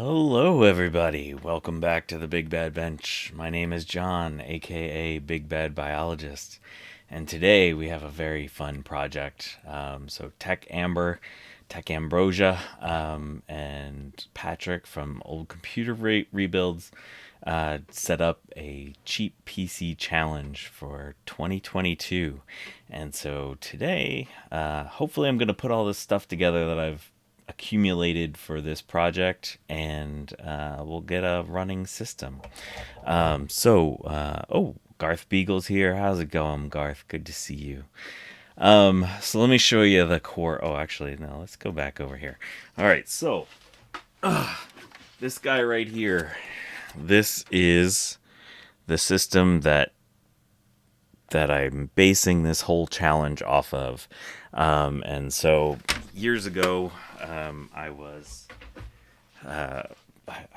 Hello, everybody. Welcome back to the Big Bad Bench. My name is John, aka Big Bad Biologist, and today we have a very fun project. Tech Ambrosia, and Patrick from Old Computer Rebuilds set up a cheap PC challenge for 2022. And so today, hopefully, I'm going to put all this stuff together that I've accumulated for this project, and we'll get a running system. Garth Beagle's here. How's it going, Garth? Good to see you. So let me show you the core. Oh, actually, no, let's go back over here. All right, so this guy right here, this is the system that I'm basing this whole challenge off of. And so years ago, I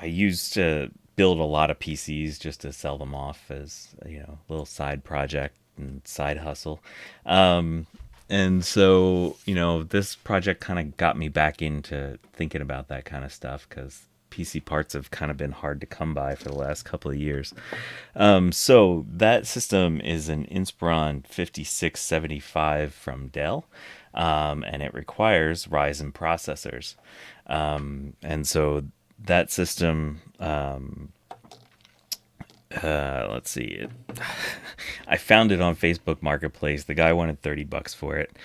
used to build a lot of PCs just to sell them off as, a little side project and side hustle. And so, this project kind of got me back into thinking about that kind of stuff because PC parts have kind of been hard to come by for the last couple of years. So that system is an Inspiron 5675 from Dell, and it requires Ryzen processors. And so that system, let's see, I found it on Facebook Marketplace. The guy wanted $30 for it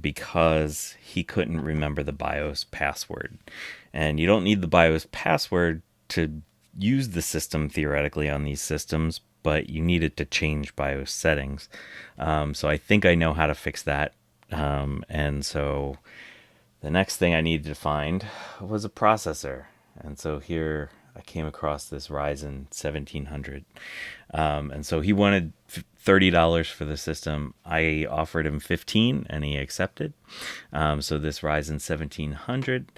because he couldn't remember the BIOS password. And you don't need the BIOS password to use the system theoretically on these systems, but you need it to change BIOS settings. So I think I know how to fix that. And so the next thing I needed to find was a processor. And so here I came across this Ryzen 1700. And so he wanted $30 for the system. I offered him $15 and he accepted. So this Ryzen 1700,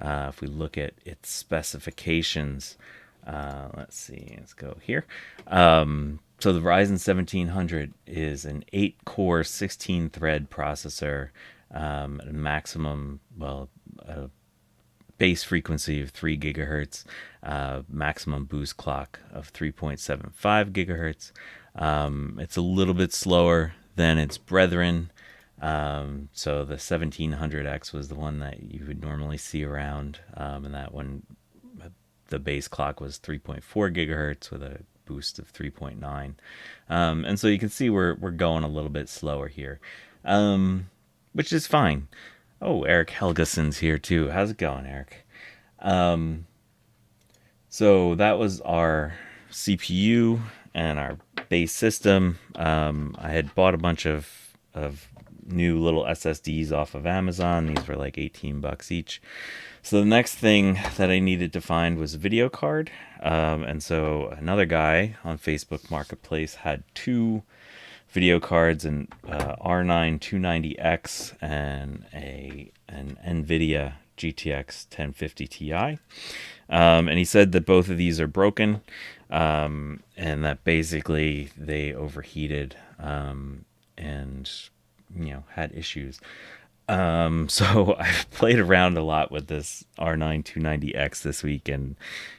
if we look at its specifications, let's see, let's go here. So the Ryzen 1700 is an 8-core, 16-thread processor, base frequency of 3 gigahertz, maximum boost clock of 3.75 gigahertz. It's a little bit slower than its brethren. So the 1700X was the one that you would normally see around, and that one, the base clock was 3.4 gigahertz with a boost of 3.9. And so you can see we're going a little bit slower here, which is fine. Oh, Eric Helgeson's here too. How's it going, Eric? So that was our CPU and our base system. I had bought a bunch of new little SSDs off of Amazon. These were like $18 each. So the next thing that I needed to find was a video card. And so another guy on Facebook Marketplace had two video cards, an R9 290X and an NVIDIA GTX 1050 Ti. And he said that both of these are broken, and that basically they overheated and had issues. So I've played around a lot with this R9 290X this week, and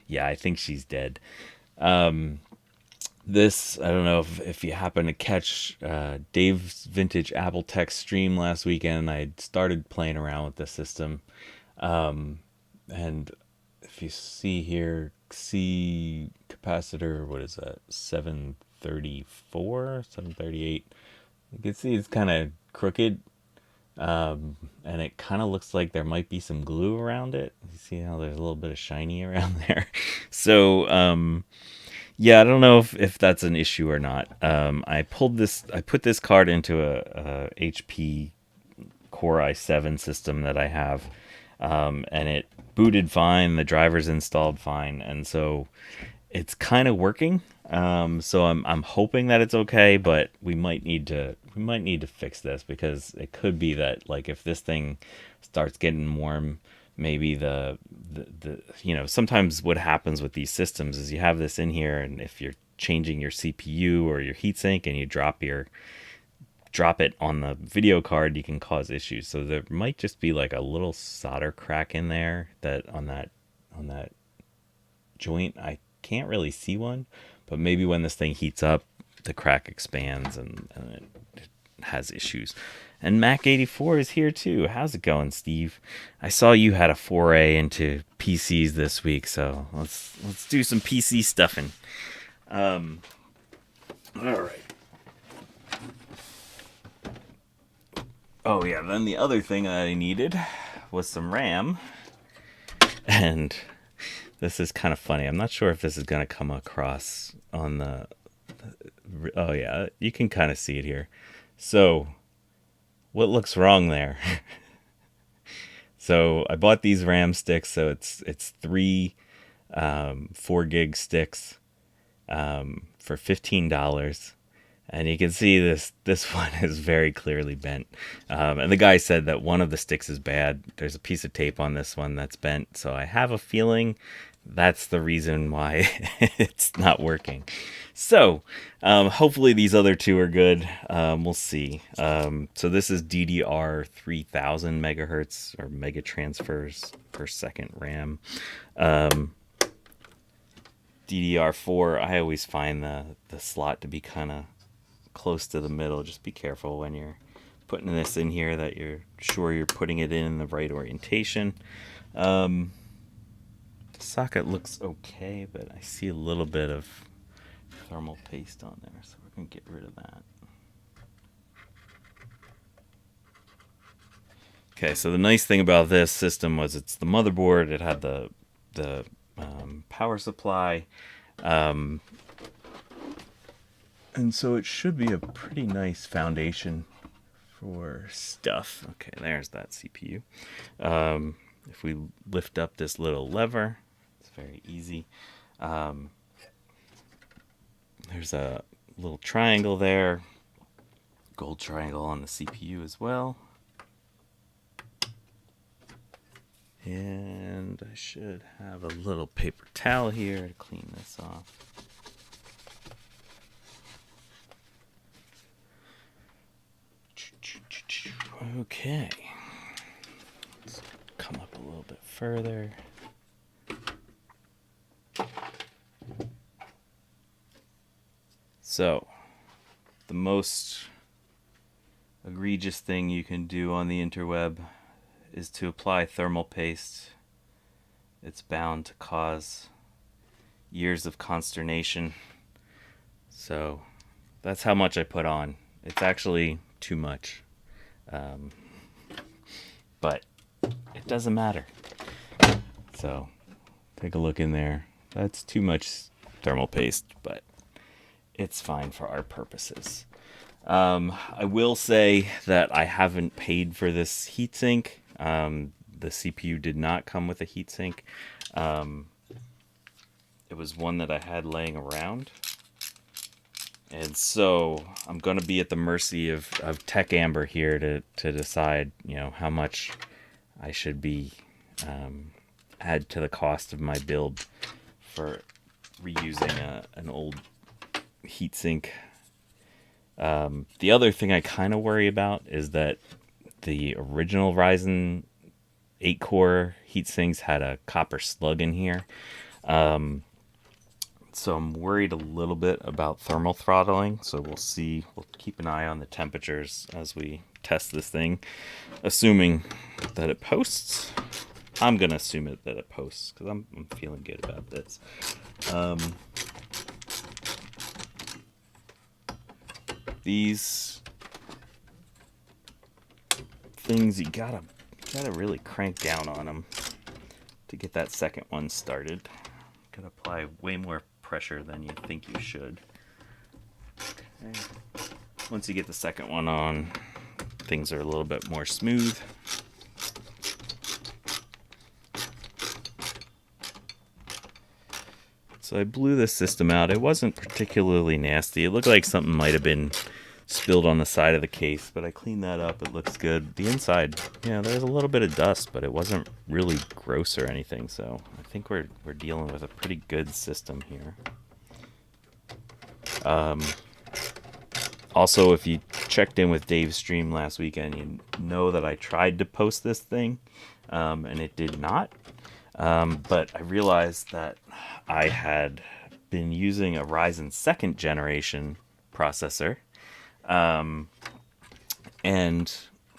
yeah, I think she's dead. This, I don't know if you happen to catch Dave's Vintage Apple Tech stream last weekend. I started playing around with the system. And if you see here, C capacitor, what is that, 734, 738? You can see it's kind of crooked. And it kind of looks like there might be some glue around it. You see how there's a little bit of shiny around there? So, yeah, I don't know if that's an issue or not. I put this card into a HP Core i7 system that I have, and it booted fine. The drivers installed fine, and so it's kind of working. So I'm hoping that it's okay, but we might need to fix this because it could be that, like, if this thing starts getting warm, maybe the sometimes what happens with these systems is you have this in here, and if you're changing your CPU or your heatsink and you drop it on the video card, you can cause issues. So there might just be like a little solder crack in there that on that joint, I can't really see one, but maybe when this thing heats up, the crack expands and it has issues. And Mac84 is here too. How's it going, Steve? I saw you had a foray into PCs this week, so let's do some PC stuffing. All right. Oh yeah, then the other thing that I needed was some RAM. And this is kind of funny. I'm not sure if this is going to come across on the... Oh yeah, you can kind of see it here. So, what looks wrong there? So I bought these RAM sticks. So it's 3 4 gig sticks for $15. And you can see this one is very clearly bent. And the guy said that one of the sticks is bad. There's a piece of tape on this one that's bent. So I have a feeling that's the reason why it's not working. So hopefully these other two are good. We'll see. So this is DDR 3000 megahertz or mega transfers per second RAM. DDR4, I always find the slot to be kind of close to the middle. Just be careful when you're putting this in here that you're sure you're putting it in the right orientation. The socket looks okay, but I see a little bit of thermal paste on there, so we're going to get rid of that. Okay, so the nice thing about this system was it's the motherboard. It had the power supply. And so it should be a pretty nice foundation for stuff. Okay, there's that CPU. If we lift up this little lever, it's very easy. There's a little triangle there. Gold triangle on the CPU as well. And I should have a little paper towel here to clean this off. Okay, let's come up a little bit further. So, the most egregious thing you can do on the interweb is to apply thermal paste. It's bound to cause years of consternation. So, that's how much I put on. It's actually too much. But it doesn't matter. So take a look in there. That's too much thermal paste, but it's fine for our purposes. I will say that I haven't paid for this heatsink. The CPU did not come with a heatsink. It was one that I had laying around. And so I'm going to be at the mercy of Tech Amber here to decide, how much I should be add to the cost of my build for reusing an old heatsink. The other thing I kind of worry about is that the original Ryzen 8-core heatsinks had a copper slug in here. So I'm worried a little bit about thermal throttling. So we'll see. We'll keep an eye on the temperatures as we test this thing. Assuming that it posts. I'm going to assume that it posts because I'm feeling good about this. These things, you gotta really crank down on them to get that second one started. Gotta apply way more pressure than you think you should. Okay. Once you get the second one on, things are a little bit more smooth. So I blew this system out. It wasn't particularly nasty. It looked like something might have been spilled on the side of the case, but I cleaned that up. It looks good. The inside, there's a little bit of dust, but it wasn't really gross or anything. So I think we're dealing with a pretty good system here. Also, if you checked in with Dave's stream last weekend, you know that I tried to post this thing, and it did not. But I realized that I had been using a Ryzen second generation processor, and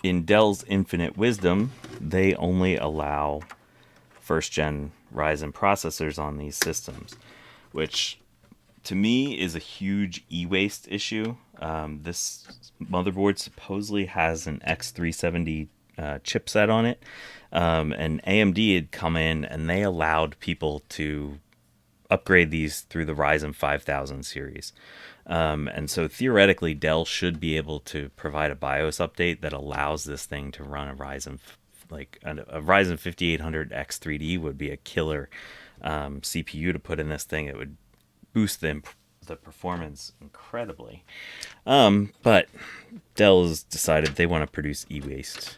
in Dell's infinite wisdom, they only allow first gen Ryzen processors on these systems, which to me is a huge e-waste issue. This motherboard supposedly has an X370 chipset on it, and AMD had come in and they allowed people to upgrade these through the Ryzen 5000 series. And so theoretically, Dell should be able to provide a BIOS update that allows this thing to run a Ryzen, like a Ryzen 5800 X3D would be a killer CPU to put in this thing. It would boost the performance incredibly. But Dell has decided they want to produce e-waste.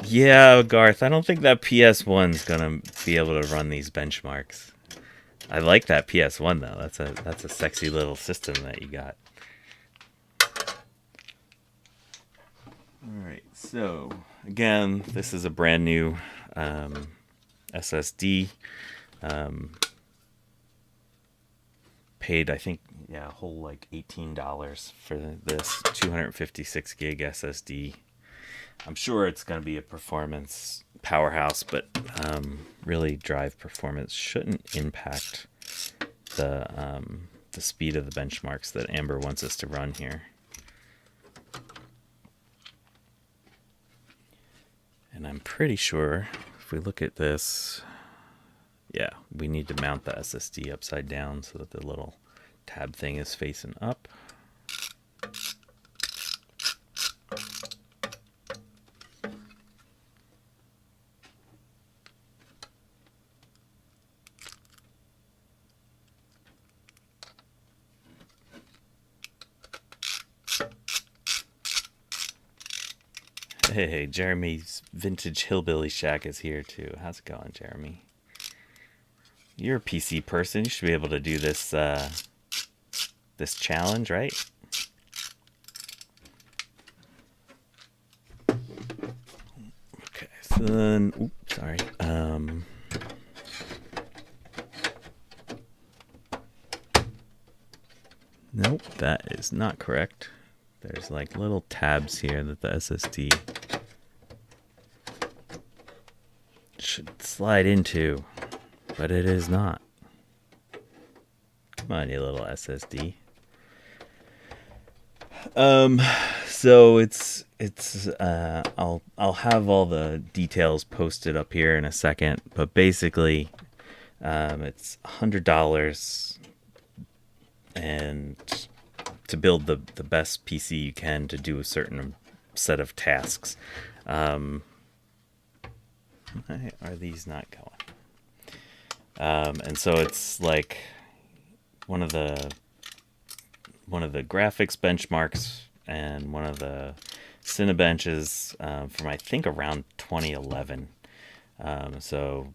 Yeah, Garth, I don't think that PS1's gonna be able to run these benchmarks. I like that PS1 though. That's a sexy little system that you got. All right, so again, this is a brand new SSD. Paid, I think, a whole like $18 for this 256 gig SSD. I'm sure it's going to be a performance powerhouse, but really drive performance shouldn't impact the speed of the benchmarks that Amber wants us to run here. And I'm pretty sure if we look at this, yeah, we need to mount the SSD upside down so that the little tab thing is facing up. Hey, Jeremy's Vintage Hillbilly Shack is here too. How's it going, Jeremy? You're a PC person. You should be able to do this this challenge, right? Okay, so then, oops, sorry. Nope, that is not correct. There's like little tabs here that the SSD should slide into, but it is not. Come on, you little SSD. So it's I'll have all the details posted up here in a second, but basically, it's $100 and to build the best PC you can to do a certain set of tasks. Why are these not going? And so it's like one of the graphics benchmarks and one of the Cinebenches from I think around 2011. So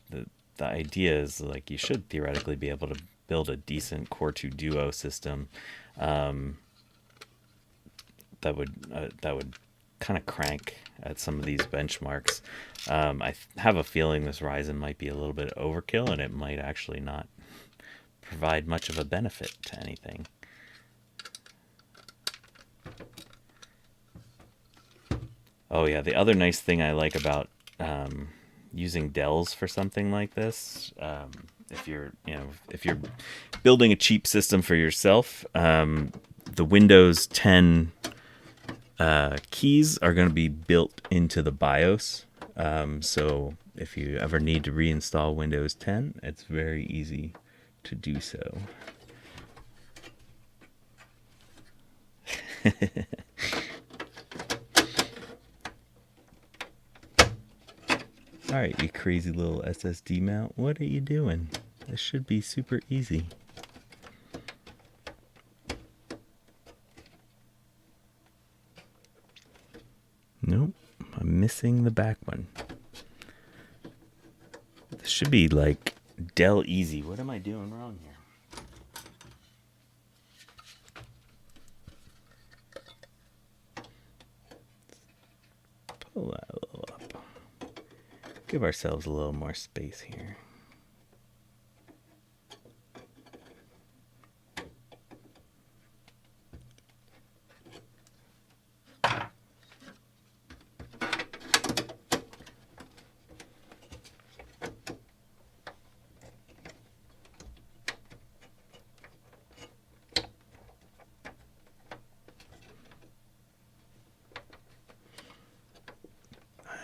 the idea is like you should theoretically be able to build a decent Core 2 Duo system that would kind of crank at some of these benchmarks. I have a feeling this Ryzen might be a little bit overkill, and it might actually not provide much of a benefit to anything. Oh yeah, the other nice thing I like about using Dells for something like this, if you're building a cheap system for yourself, the Windows 10 keys are going to be built into the BIOS. So if you ever need to reinstall Windows 10, it's very easy to do so. Alright, you crazy little SSD mount, what are you doing? This should be super easy. Nope, I'm missing the back one. This should be like Dell Easy. What am I doing wrong here? pull that a little up. Give ourselves a little more space here.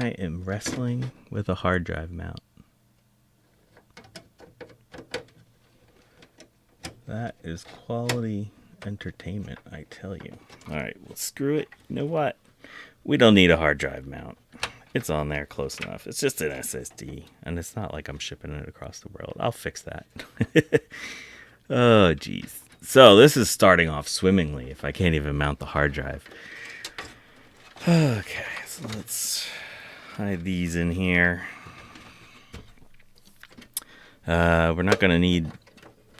I am wrestling with a hard drive mount. That is quality entertainment, I tell you. All right, well, screw it. You know what? We don't need a hard drive mount. It's on there close enough. It's just an SSD, and it's not like I'm shipping it across the world. I'll fix that. Oh, geez. So this is starting off swimmingly if I can't even mount the hard drive. Okay, so let's hide these in here. We're not going to need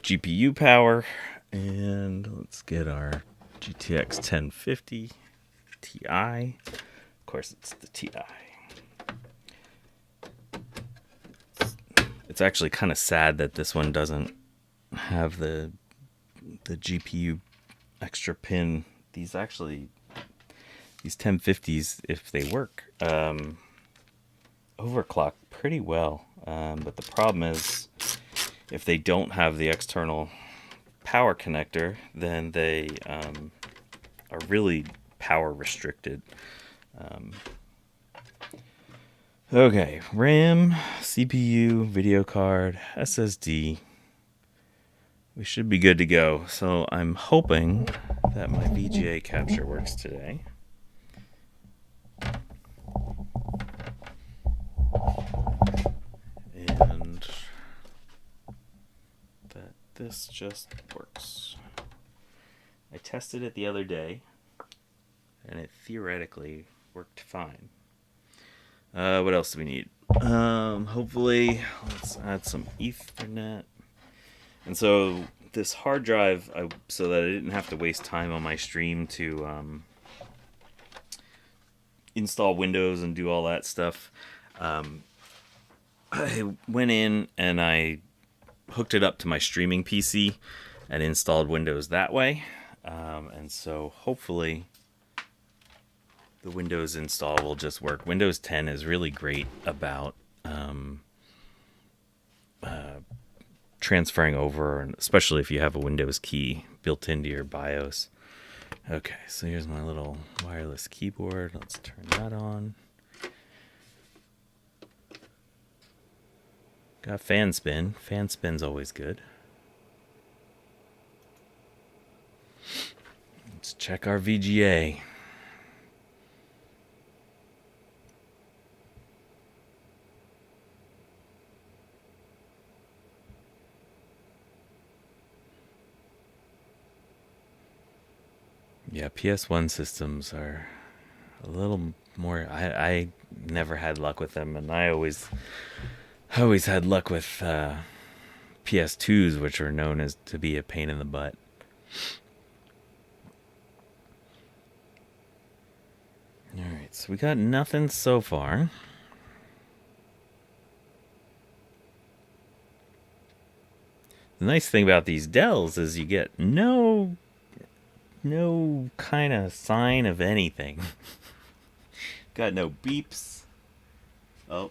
GPU power. And let's get our GTX 1050 Ti. Of course, it's the Ti. It's actually kind of sad that this one doesn't have the GPU extra pin. These 1050s, if they work, overclock pretty well. But the problem is, if they don't have the external power connector, then they are really power restricted. Okay, RAM, CPU, video card, SSD. We should be good to go. So I'm hoping that my VGA capture works today. And that this just works. I tested it the other day, and it theoretically worked fine. What else do we need? Hopefully, let's add some Ethernet. And so this hard drive, so that I didn't have to waste time on my stream to install Windows and do all that stuff, I went in and I hooked it up to my streaming PC and installed Windows that way. And so hopefully the Windows install will just work. Windows 10 is really great about transferring over, and especially if you have a Windows key built into your BIOS. Okay, so here's my little wireless keyboard. Let's turn that on. Got fan spin. Fan spin's always good. Let's check our VGA. Yeah, PS1 systems are a little more. I never had luck with them, and I always had luck with PS2s, which are known as to be a pain in the butt. All right, so we got nothing so far. The nice thing about these Dells is you get no kind of sign of anything. Got no beeps. Oh,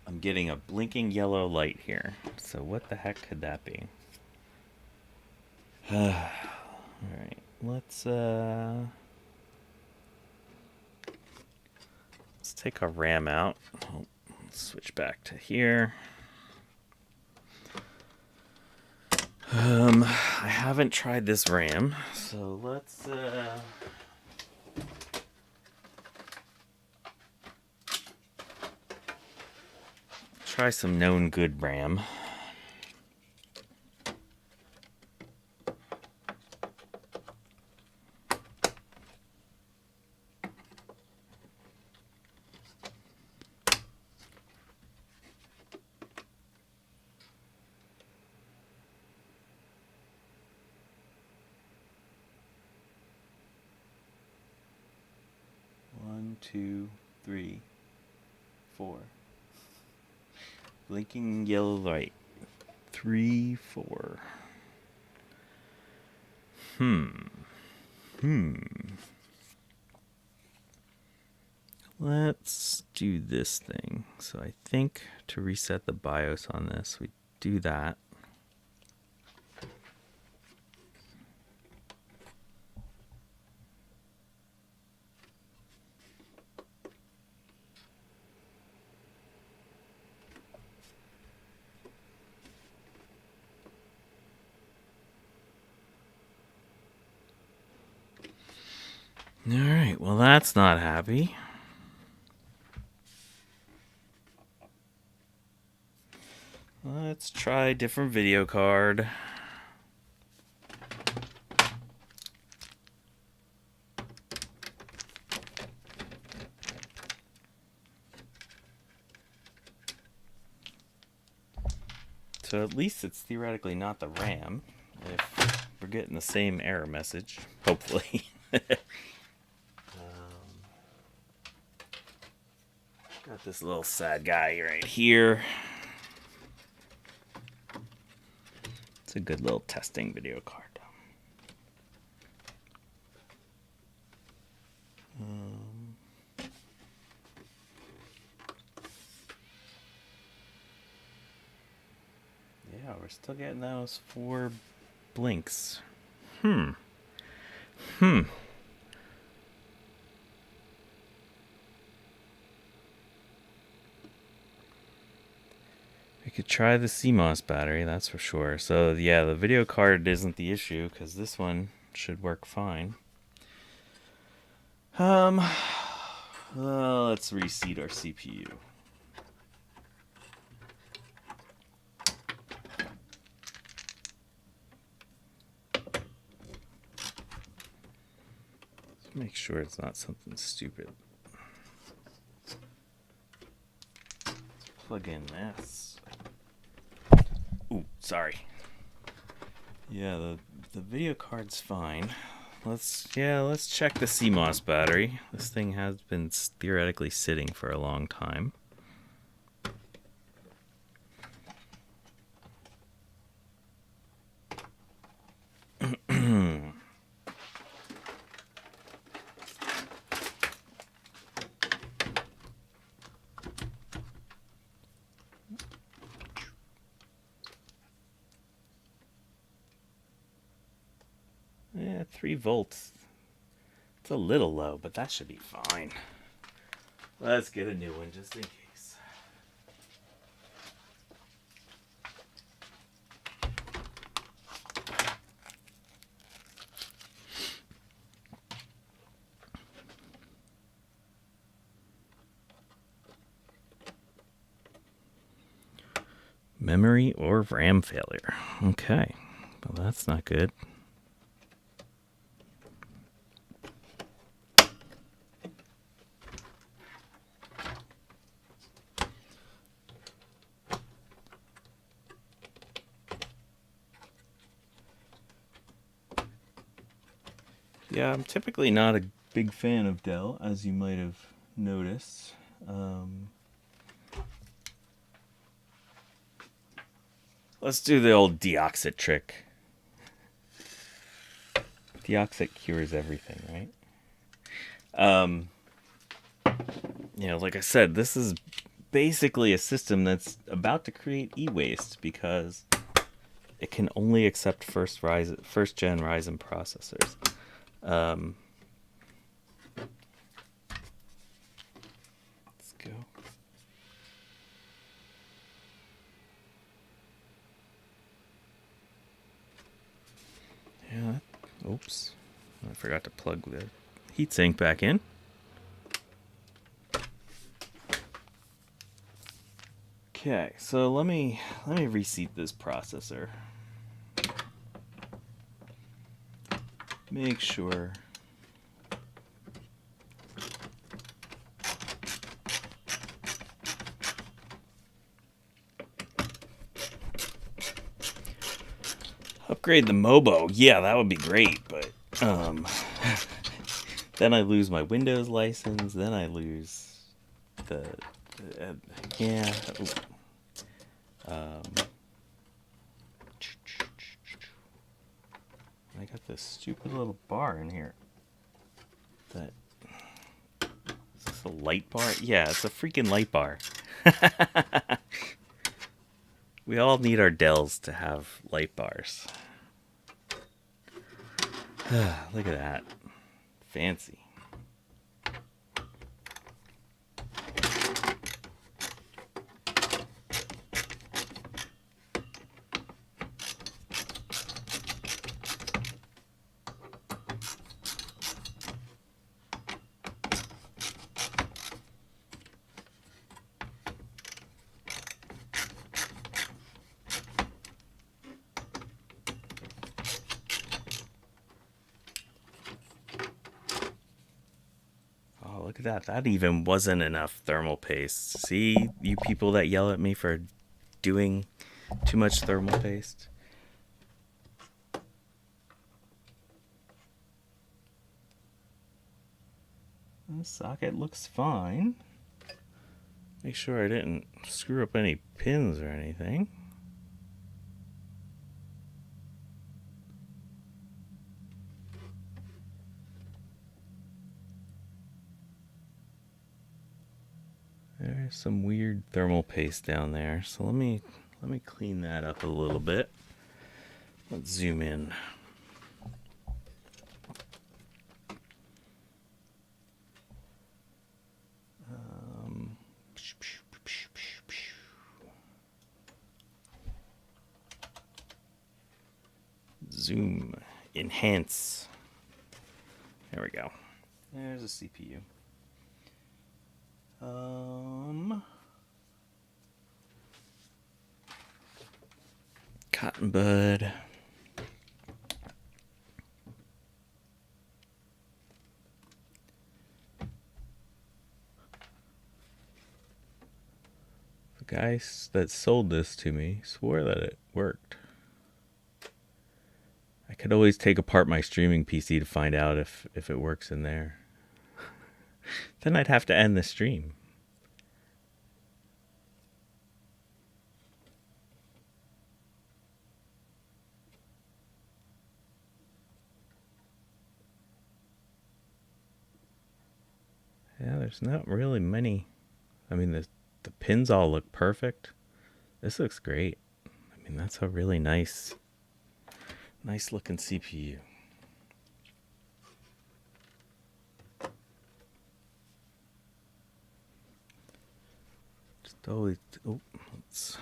I'm getting a blinking yellow light here. So what the heck could that be? All right, let's take our RAM out. Oh, let's switch back to here. I haven't tried this RAM, so let's try some known good RAM. One, two, 3, 4. Blinking yellow light. 3, 4. Let's do this thing. So I think to reset the BIOS on this, we do that. All right, well, that's not happy. Let's try a different video card. So at least it's theoretically not the RAM, if we're getting the same error message, hopefully. Got this little sad guy right here. It's a good little testing video card. Yeah, we're still getting those 4 blinks. We could try the CMOS battery, that's for sure. So yeah, the video card isn't the issue because this one should work fine. Let's reseat our CPU. Let's make sure it's not something stupid. Let's plug in this. Ooh, sorry. Yeah, the video card's fine. Let's check the CMOS battery. This thing has been theoretically sitting for a long time. Yeah, 3 volts. It's a little low, but that should be fine. Let's get a new one just in case. Memory or RAM failure. Okay, well that's not good. Yeah, I'm typically not a big fan of Dell, as you might have noticed. Let's do the old deoxit trick. Deoxit cures everything, right? Like I said, this is basically a system that's about to create e-waste because it can only accept first gen Ryzen processors. Let's go. Yeah. Oops. I forgot to plug the heatsink back in. Okay, so let me reseat this processor. Make sure upgrade the Mobo. Yeah, that would be great, but then I lose my Windows license, then I lose yeah. I got this stupid little bar in here. Is this a light bar? Yeah, it's a freaking light bar. We all need our Dells to have light bars. Look at that. Fancy. Look at that. That even wasn't enough thermal paste. See, you people that yell at me for doing too much thermal paste. The socket looks fine. Make sure I didn't screw up any pins or anything. There's some weird thermal paste down there. So let me clean that up a little bit. Let's zoom in. Zoom, enhance. There we go. There's a CPU. Cotton bud. The guy that sold this to me swore that it worked. I could always take apart my streaming PC to find out if it works in there. Then I'd have to end the stream. Yeah, there's not really many. I mean, the pins all look perfect. This looks great. I mean, that's a really nice looking CPU. Just always, let's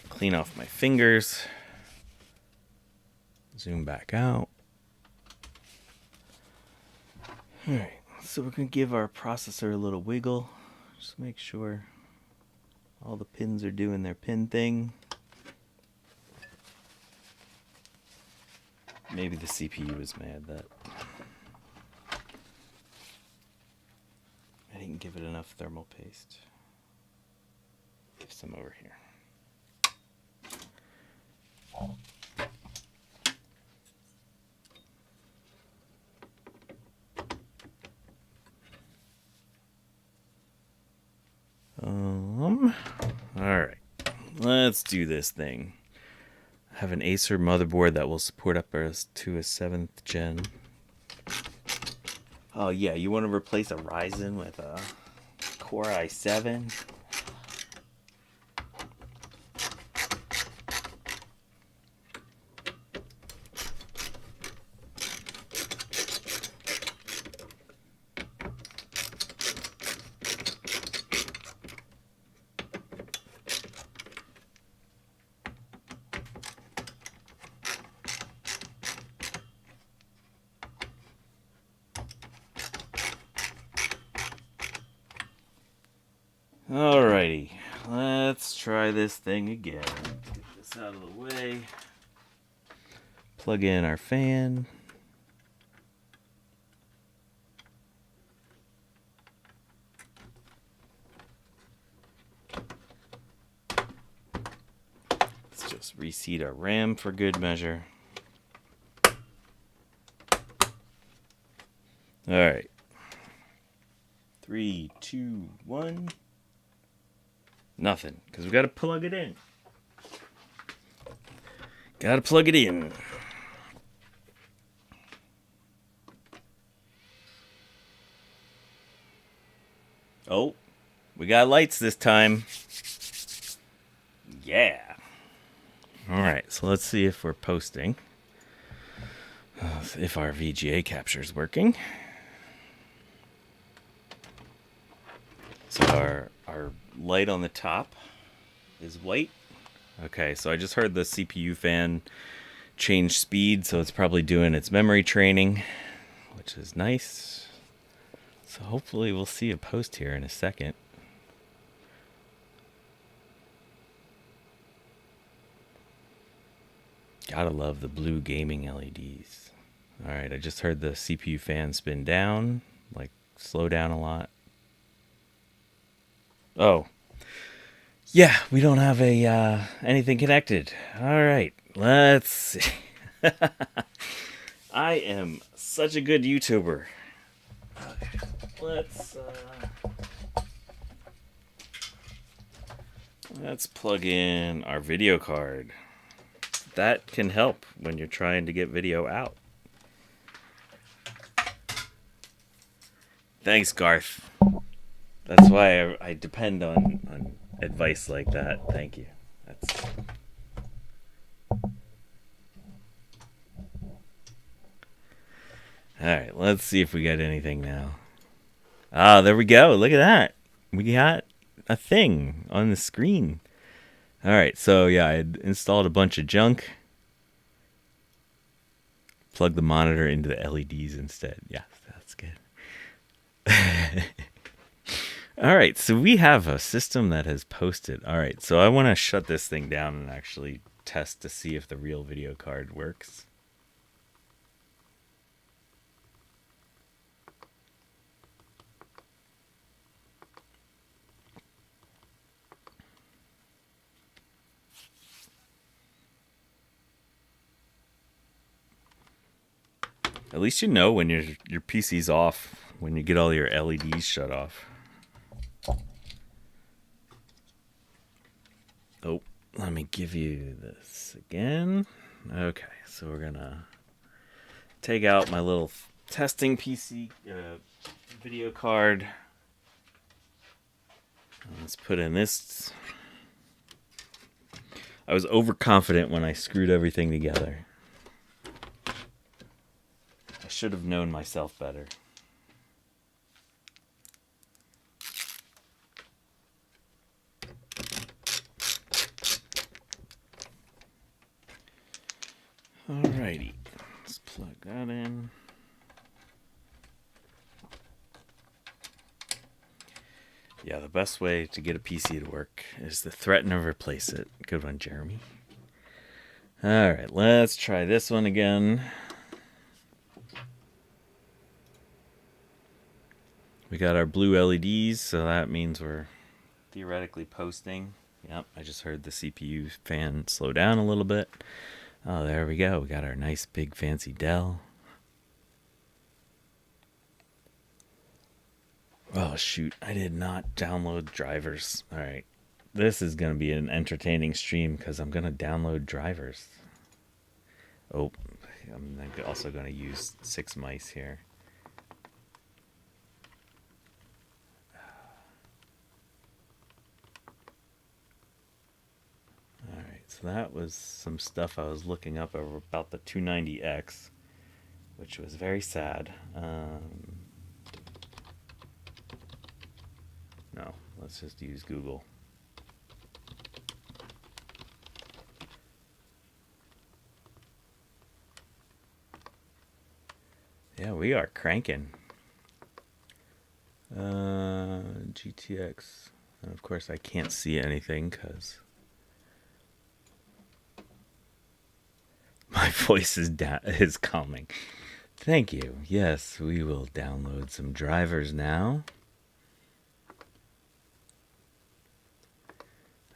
clean off my fingers. Zoom back out. All right. So we're going to give our processor a little wiggle. Just make sure all the pins are doing their pin thing. Maybe the CPU is mad that I didn't give it enough thermal paste. Give some over here. Alright, let's do this thing. I have an Acer motherboard that will support up to a 7th gen. Oh yeah, you want to replace a Ryzen with a Core i7? Alrighty, let's try this thing again. Get this out of the way. Plug in our fan. Let's just reseat our RAM for good measure. Alright. 3, 2, 1. Nothing, because we got to plug it in. Got to plug it in. Oh, we got lights this time. Yeah. All right, so let's see if we're posting. If our VGA capture is working. So our light on the top is white. Okay, so I just heard the CPU fan change speed, so it's probably doing its memory training, which is nice. So hopefully we'll see a post here in a second. Gotta love the blue gaming LEDs. All right, I just heard the CPU fan spin down, like slow down a lot. Oh, yeah, we don't have a anything connected. All right, let's see. I am such a good YouTuber. Okay, let's plug in our video card. That can help when you're trying to get video out. Thanks, Garth. That's why I depend on advice like that. Thank you. That's... Alright, let's see if we get anything now. Ah, there we go. Look at that. We got a thing on the screen. Alright, so yeah, I installed a bunch of junk. Plug the monitor into the LEDs instead. Yeah, that's good. Alright, so we have a system that has posted. Alright, so I want to shut this thing down and actually test to see if the real video card works. At least you know when your PC's off, when you get all your LEDs shut off. Oh, let me give you this again. Okay, so we're gonna take out my little testing PC video card. Let's put in this. I was overconfident when I screwed everything together. I should have known myself better. Alrighty, let's plug that in. Yeah, the best way to get a PC to work is to threaten to replace it. Good one, Jeremy. Alright, let's try this one again. We got our blue LEDs, so that means we're theoretically posting. Yep, I just heard the CPU fan slow down a little bit. Oh, there we go. We got our nice big fancy Dell. Oh, shoot. I did not download drivers. All right. This is going to be an entertaining stream because I'm going to download drivers. Oh, I'm also going to use 6 mice here. So that was some stuff I was looking up about the 290X, which was very sad. No, let's just use Google. Yeah, we are cranking. GTX. And of course, I can't see anything because my voice is calming. Thank you. Yes, we will download some drivers now.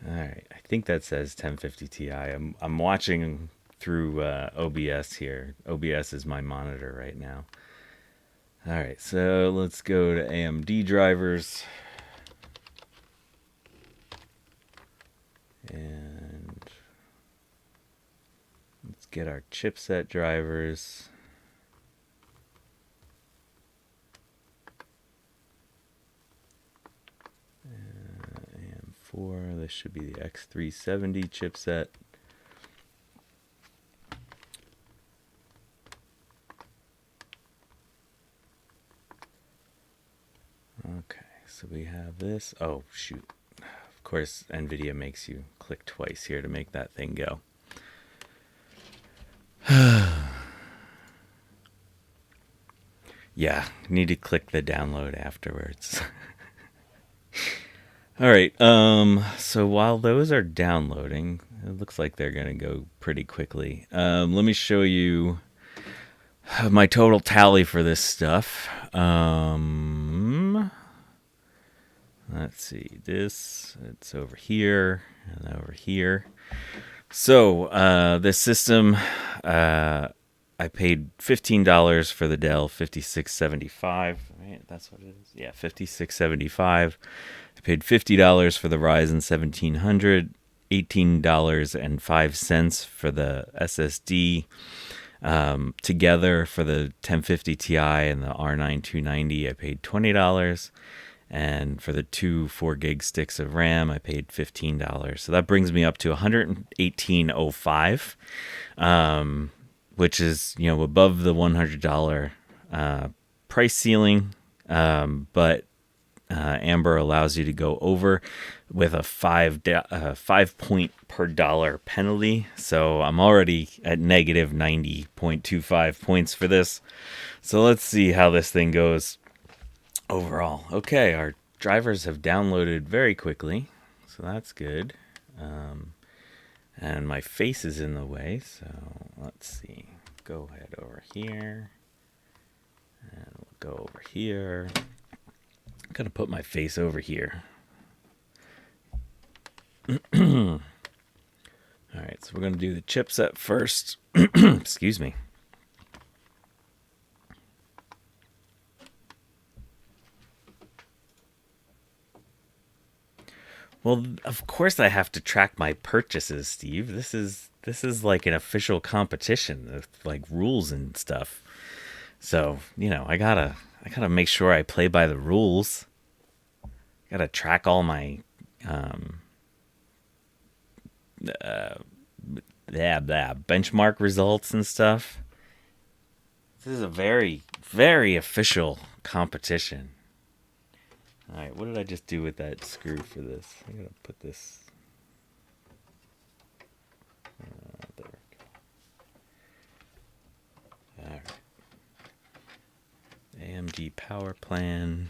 All right, I think that says 1050 Ti. I'm watching through OBS here. OBS is my monitor right now. All right, so let's go to AMD drivers. And let's get our chipset drivers. AM4, this should be the X370 chipset. Okay, so we have this. Oh, shoot. Of course, NVIDIA makes you click twice here to make that thing go. Yeah, need to click the download afterwards. All right, so while those are downloading, it looks like they're going to go pretty quickly. Let me show you my total tally for this stuff. Let's see, it's over here and over here. So this system, I paid $15 for the Dell 5675. Right, that's what it is. Yeah, 5675. I paid $50 for the Ryzen 1700, $18.05 for the SSD. Together for the 1050 Ti and the R9 290, I paid $20. And for the two 4 gig sticks of RAM, I paid $15. So that brings me up to $118.05, which is, above the $100 price ceiling. But Amber allows you to go over with a 5 point per dollar penalty. So I'm already at negative 90.25 points for this. So let's see how this thing goes overall. Okay, our drivers have downloaded very quickly, so that's good. And my face is in the way, so let's see. Go ahead over here, and we'll go over here. I'm gonna put my face over here. All right, so we're gonna do the chipset first. Excuse me. Well, of course I have to track my purchases, Steve. This is like an official competition with like rules and stuff. So, I gotta make sure I play by the rules. Gotta track all my benchmark results and stuff. This is a very, very official competition. All right, what did I just do with that screw for this? I gotta put this. There we go. All right. AMD power plan.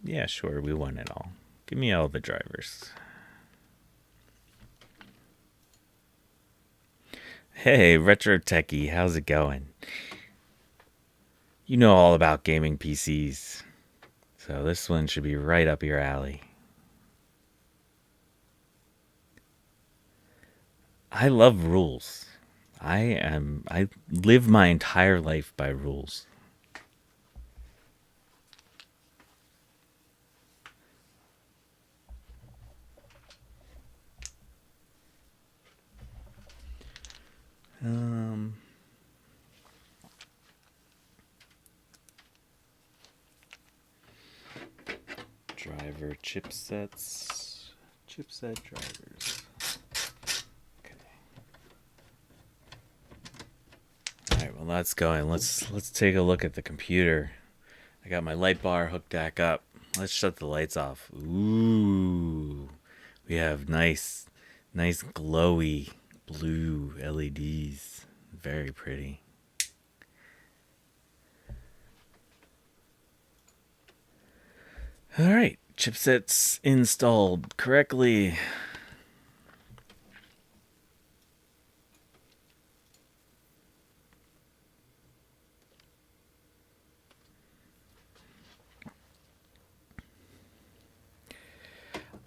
Yeah, sure, we want it all. Give me all the drivers. Hey, Retro Techie, how's it going? You know all about gaming PCs, so this one should be right up your alley. I love rules. I live my entire life by rules. Driver chipsets. Chipset drivers. Okay. All right, well that's going. Let's take a look at the computer. I got my light bar hooked back up. Let's shut the lights off. Ooh. We have nice glowy blue LEDs. Very pretty. All right, chipsets installed correctly.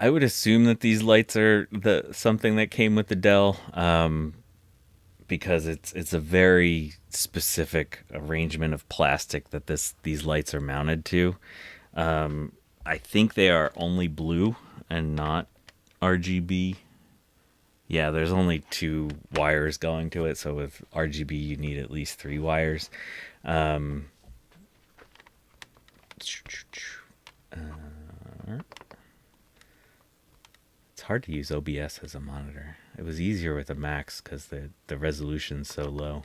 I would assume that these lights are something that came with the Dell, because it's a very specific arrangement of plastic that these lights are mounted to. I think they are only blue and not RGB. Yeah, there's only 2 wires going to it, so with RGB you need at least 3 wires. Um, it's hard to use OBS as a monitor. It was easier with a Max because the resolution's so low.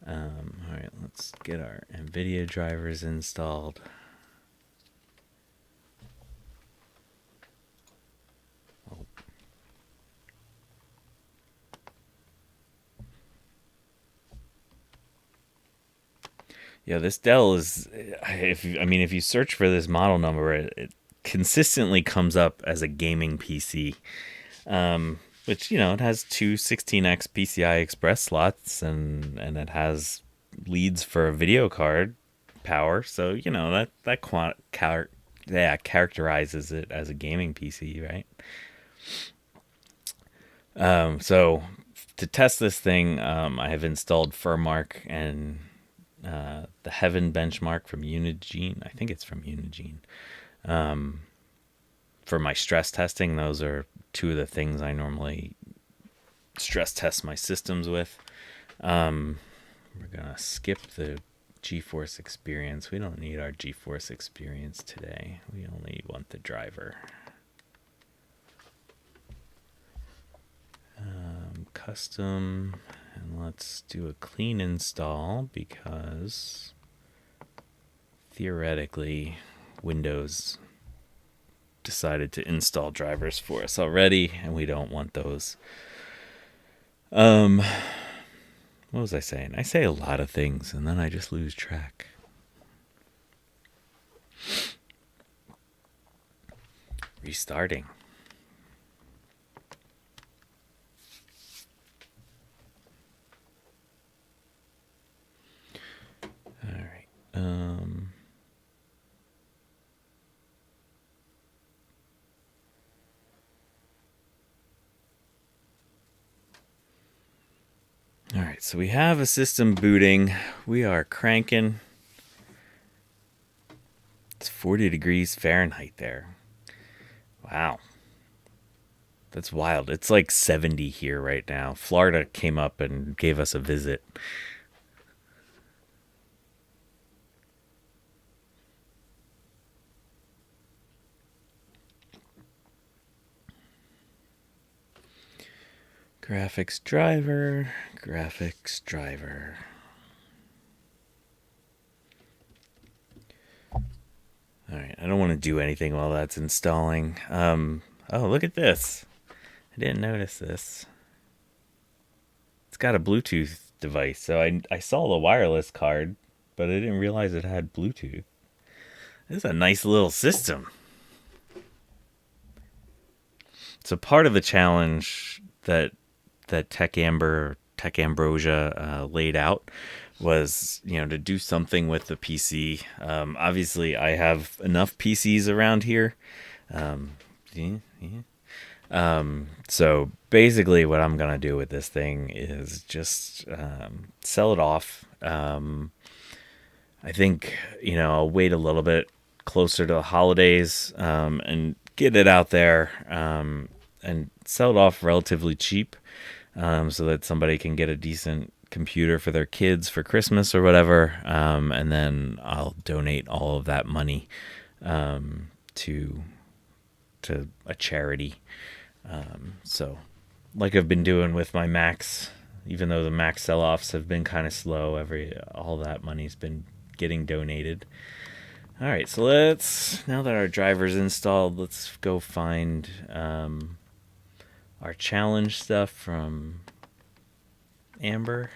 All right, let's get our NVIDIA drivers installed. Yeah, this Dell is. If you search for this model number, it consistently comes up as a gaming PC. Which it has 2 16x PCI Express slots, and it has leads for video card power. So that characterizes it as a gaming PC, right? So to test this thing, I have installed Furmark and the Heaven benchmark from Unigine. I think it's from Unigine. For my stress testing, those are 2 of the things I normally stress test my systems with. We're gonna skip the GeForce Experience. We don't need our GeForce Experience today. We only want the driver. Custom, and let's do a clean install because theoretically Windows decided to install drivers for us already, and we don't want those. What was I saying? I say a lot of things and then I just lose track. Restarting. All right. All right, so we have a system booting. We are cranking. It's 40 degrees Fahrenheit there. Wow. That's wild. It's like 70 here right now. Florida came up and gave us a visit. Graphics driver. All right, I don't want to do anything while that's installing. Oh, look at this. I didn't notice this. It's got a Bluetooth device. So I saw the wireless card, but I didn't realize it had Bluetooth. This is a nice little system. So part of the challenge that Ambrosia laid out was, to do something with the PC. Obviously, I have enough PCs around here. So basically, what I'm gonna do with this thing is just sell it off. I think I'll wait a little bit closer to the holidays and get it out there and sell it off relatively cheap. So that somebody can get a decent computer for their kids for Christmas or whatever, and then I'll donate all of that money to a charity. So, like I've been doing with my Macs, even though the Mac sell-offs have been kind of slow, all that money's been getting donated. All right, so now that our driver's installed, let's go find our challenge stuff from Amber.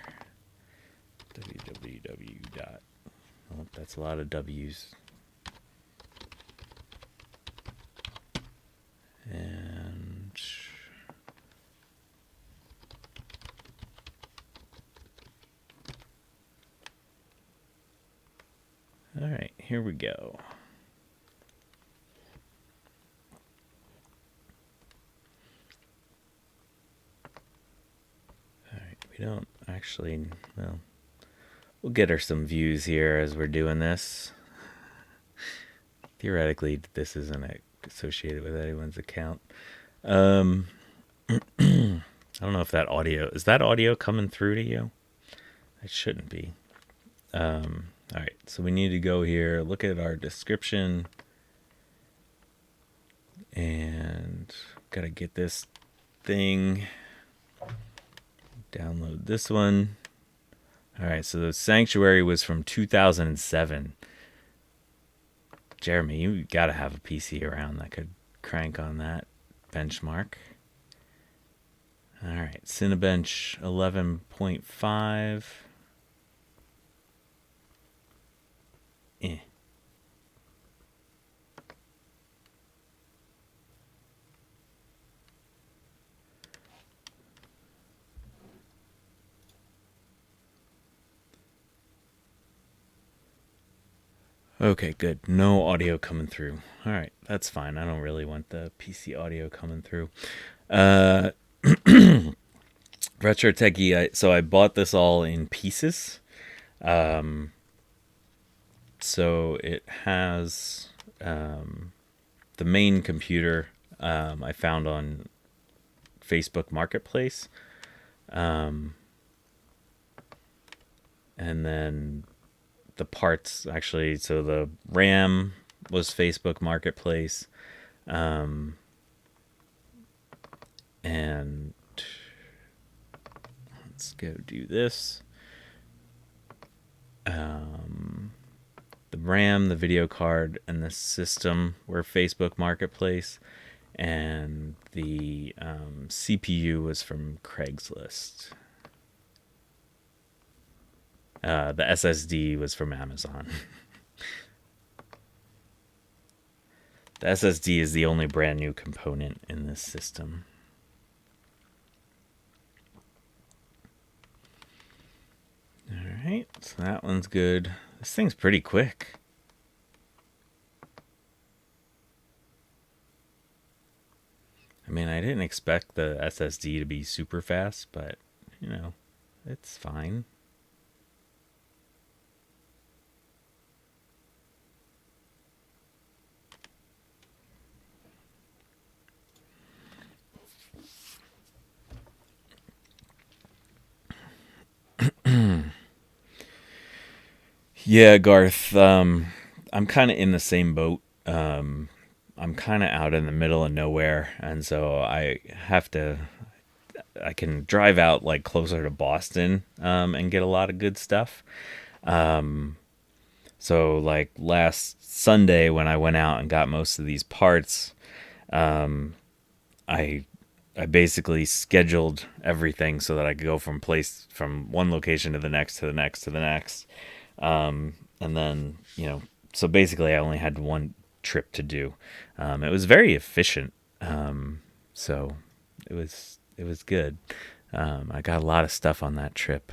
Oh, that's a lot of W's. And all right, here we go. Actually, well, we'll get her some views here as we're doing this. Theoretically, this isn't associated with anyone's account. I don't know if that audio is that audio coming through to you. It shouldn't be. All right, so we need to go here, look at our description, and gotta get this thing. Download this one. All right, so the Sanctuary was from 2007. Jeremy, you gotta have a PC around that could crank on that benchmark. All right, Cinebench 11.5. Okay, good. No audio coming through. All right, that's fine. I don't really want the PC audio coming through. Retro Techie, so I bought this all in pieces. So it has the main computer I found on Facebook Marketplace. And then the parts, actually, so the RAM was Facebook Marketplace. And let's go do this. The RAM, the video card, and the system were Facebook Marketplace, and the CPU was from Craigslist. The SSD was from Amazon. The SSD is the only brand new component in this system. Alright, so that one's good. This thing's pretty quick. I mean, I didn't expect the SSD to be super fast, but, you know, it's fine. Yeah, Garth, I'm kind of in the same boat. I'm kind of out in the middle of nowhere, and so I can drive out like closer to Boston and get a lot of good stuff. So like last Sunday when I went out and got most of these parts, I basically scheduled everything so that I could go from one location to the next, to the next, to the next. And then, so basically I only had one trip to do. It was very efficient. So it was good. I got a lot of stuff on that trip.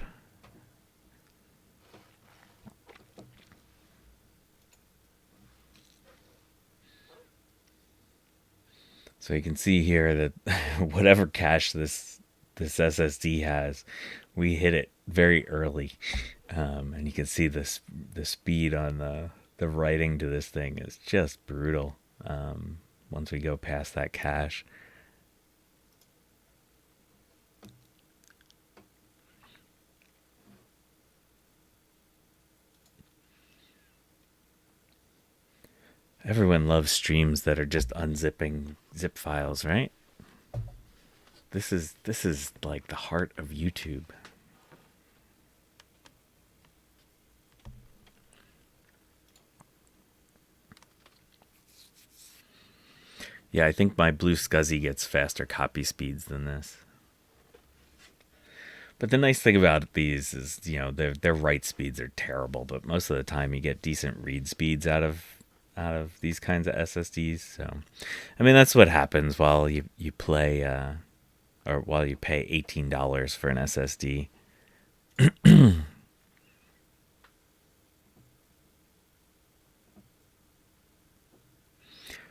So you can see here that whatever cache this SSD has, we hit it very early. And you can see the speed on the writing to this thing is just brutal once we go past that cache. Everyone loves streams that are just unzipping zip files, right? This is like the heart of YouTube. Yeah, I think my Blue Scuzzy gets faster copy speeds than this. But the nice thing about these is, their write speeds are terrible, but most of the time you get decent read speeds out of these kinds of SSDs. So, I mean, that's what happens while you play, or while you pay $18 for an SSD.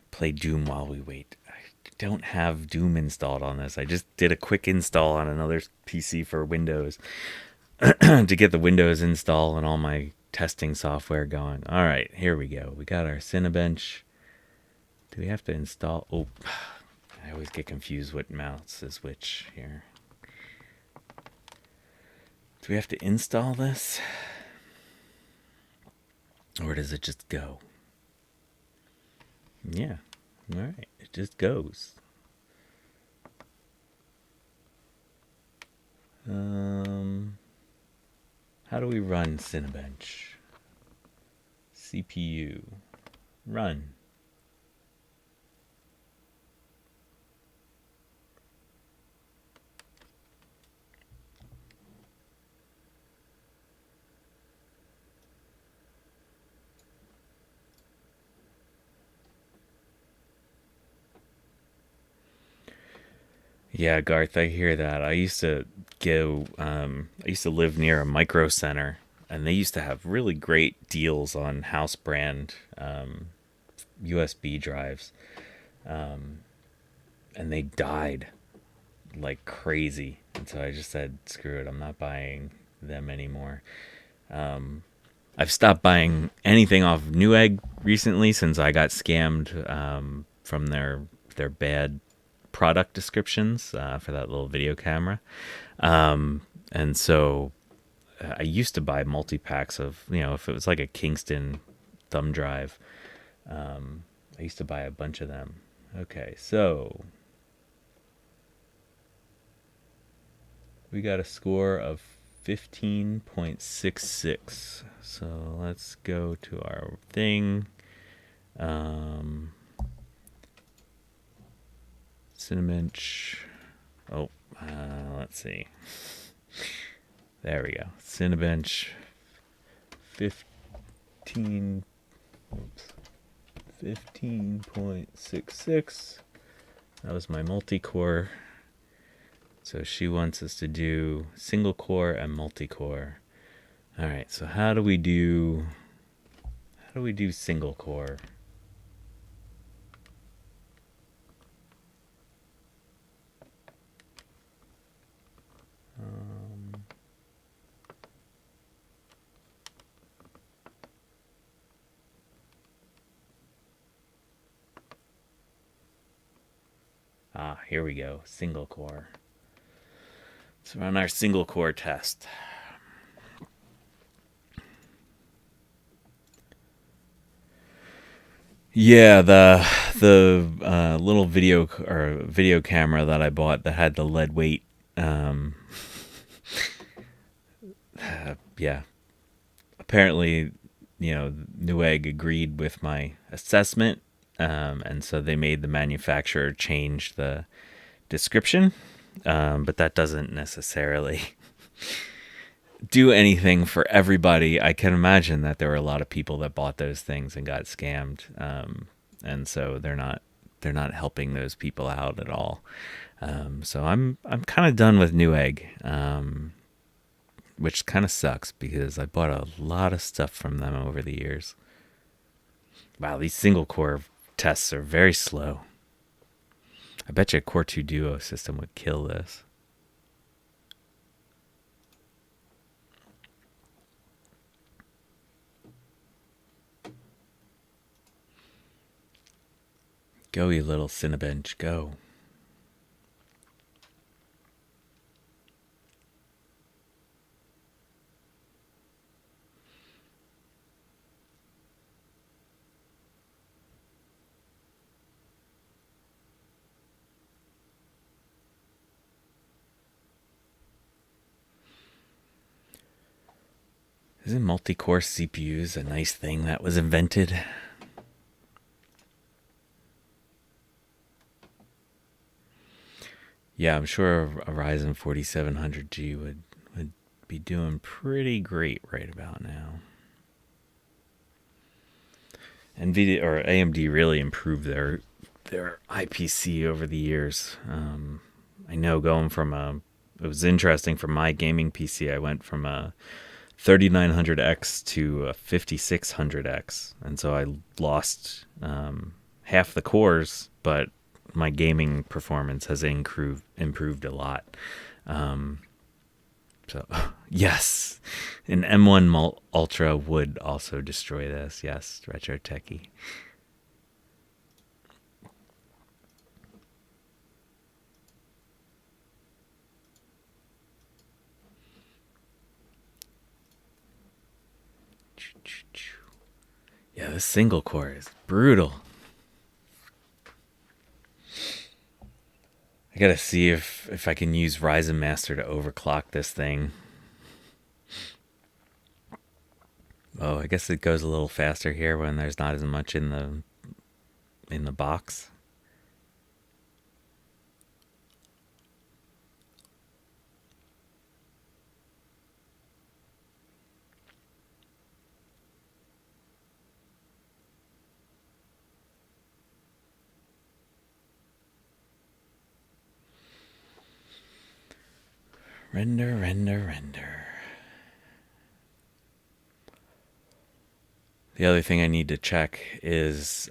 Play Doom while we wait. I don't have Doom installed on this. I just did a quick install on another PC for Windows. to get the Windows install and all my testing software going. All right, here we go. We got our Cinebench. Do we have to install? Oh, I always get confused what mouse is which here. Do we have to install this? Or does it just go? Yeah, all right, it just goes. How do we run Cinebench? CPU. Run. Yeah, Garth, I hear that. I used to live near a micro center, and they used to have really great deals on house brand USB drives, and they died like crazy. And so I just said, screw it, I'm not buying them anymore. I've stopped buying anything off Newegg recently since I got scammed from their bad product descriptions for that little video camera. And so I used to buy multi-packs of, if it was like a Kingston thumb drive, I used to buy a bunch of them. Okay, so we got a score of 15.66. So let's go to our thing. Cinebench. Oh, let's see. There we go. Cinebench 15.66. That was my multi-core. So she wants us to do single core and multi-core. All right, so how do we do single core? Here we go, single core. Let's run our single core test. Yeah, the little video camera that I bought that had the lead weight. Yeah, apparently, Newegg agreed with my assessment, and so they made the manufacturer change the description, but that doesn't necessarily do anything for everybody. I can imagine that there were a lot of people that bought those things and got scammed, and so they're not helping those people out at all. So I'm kind of done with Newegg, which kind of sucks because I bought a lot of stuff from them over the years. Wow, these single core tests are very slow. I bet you a Core 2 Duo system would kill this. Go, you little Cinebench, go. Isn't multi-core CPUs a nice thing that was invented? Yeah, I'm sure a Ryzen 4700G would be doing pretty great right about now. NVIDIA or AMD really improved their IPC over the years. I know it was interesting for my gaming PC. I went from a 3900X to a 5600X, and so I lost half the cores, but my gaming performance has improved a lot. So, yes, an M1 Ultra would also destroy this. Yes, Retro Techie. Yeah, this single core is brutal. I gotta see if I can use Ryzen Master to overclock this thing. Oh, I guess it goes a little faster here when there's not as much in the box. Render, render, render. The other thing I need to check is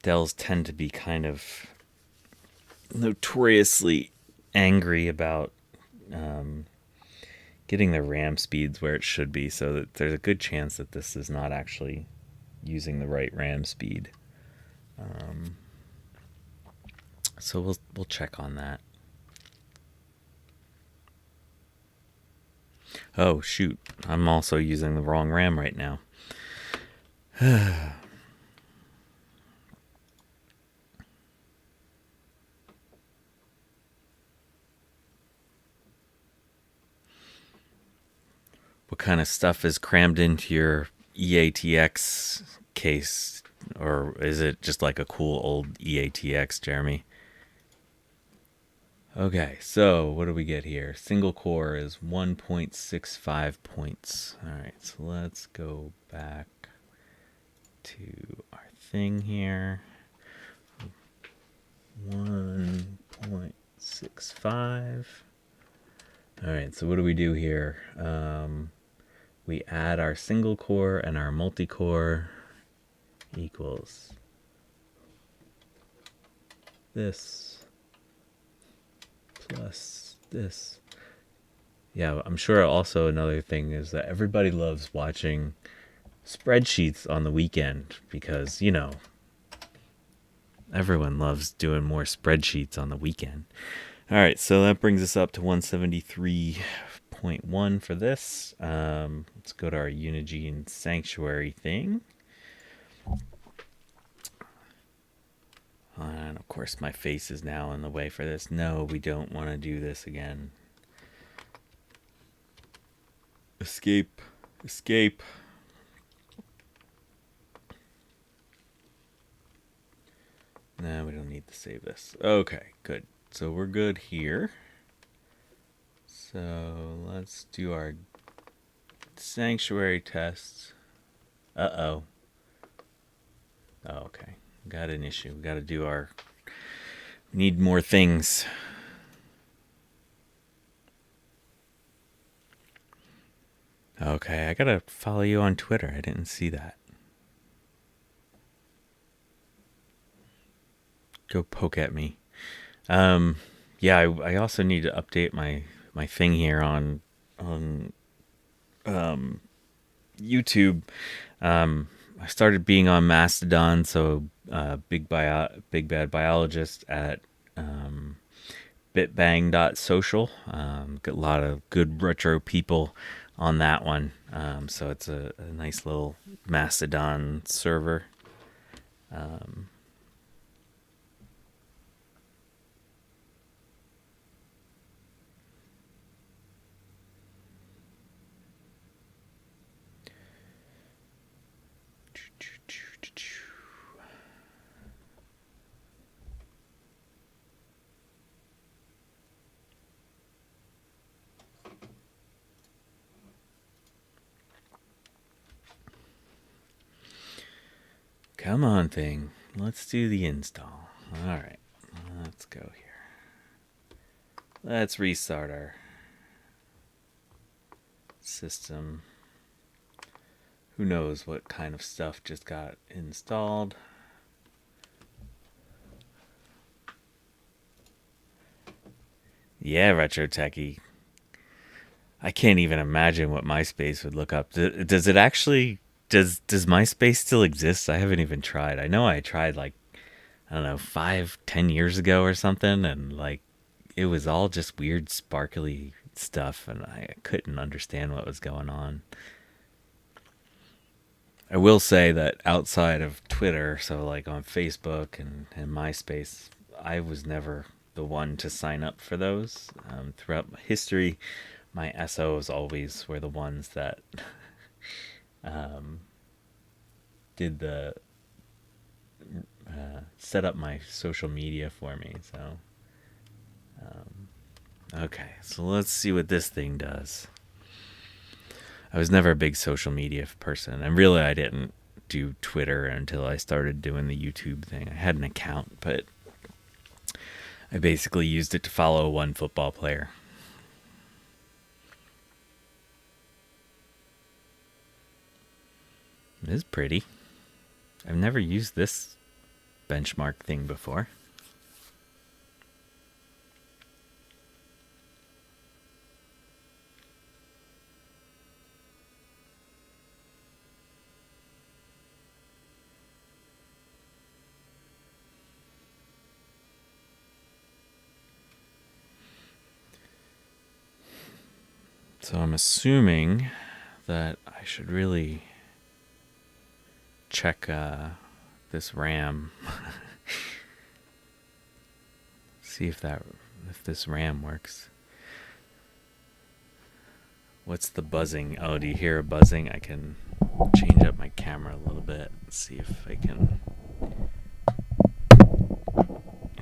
Dells tend to be kind of notoriously angry about getting the RAM speeds where it should be, so that there's a good chance that this is not actually using the right RAM speed. So we'll check on that. Oh shoot, I'm also using the wrong RAM right now. What kind of stuff is crammed into your EATX case? Or is it just like a cool old EATX, Jeremy? Okay, so what do we get here? Single core is 1.65 points. Alright, so let's go back to our thing here. 1.65. Alright, so what do we do here? We add our single core and our multi-core equals this plus this. Yeah, I'm sure also another thing is that everybody loves watching spreadsheets on the weekend because, you know, everyone loves doing more spreadsheets on the weekend. All right, so that brings us up to 173.1 for this. Let's go to our Unigine Sanctuary thing. And of course my face is now in the way for this. No, we don't want to do this again. Escape. Escape. No, we don't need to save this. Okay, good. So we're good here. So let's do our sanctuary tests. Uh-oh. Oh, okay. Got an issue. We got to do our... We need more things. Okay, I got to follow you on Twitter. I didn't see that. Go poke at me. Yeah, I also need to update my thing here on YouTube. I started being on Mastodon, so Big Bad Biologist at bitbang.social. Got a lot of good retro people on that one. So it's a nice little Mastodon server. Come on, thing. Let's do the install. All right, let's go here. Let's restart our system. Who knows what kind of stuff just got installed. Yeah, Retro Techie. I can't even imagine what MySpace would look up. Does it actually? Does MySpace still exist? I haven't even tried. I know I tried like, I don't know, 5, 10 years ago or something, and like it was all just weird, sparkly stuff, and I couldn't understand what was going on. I will say that outside of Twitter, so like on Facebook and MySpace, I was never the one to sign up for those. Throughout my history, my SOs always were the ones that did the set up my social media for me. So, okay, so let's see what this thing does. I was never a big social media person, and really I didn't do Twitter until I started doing the YouTube thing. I had an account, but I basically used it to follow one football player. It is pretty. I've never used this benchmark thing before. So I'm assuming that I should really check this RAM. See if this RAM works. What's the buzzing? Oh, do you hear a buzzing? I can change up my camera a little bit. See if I can.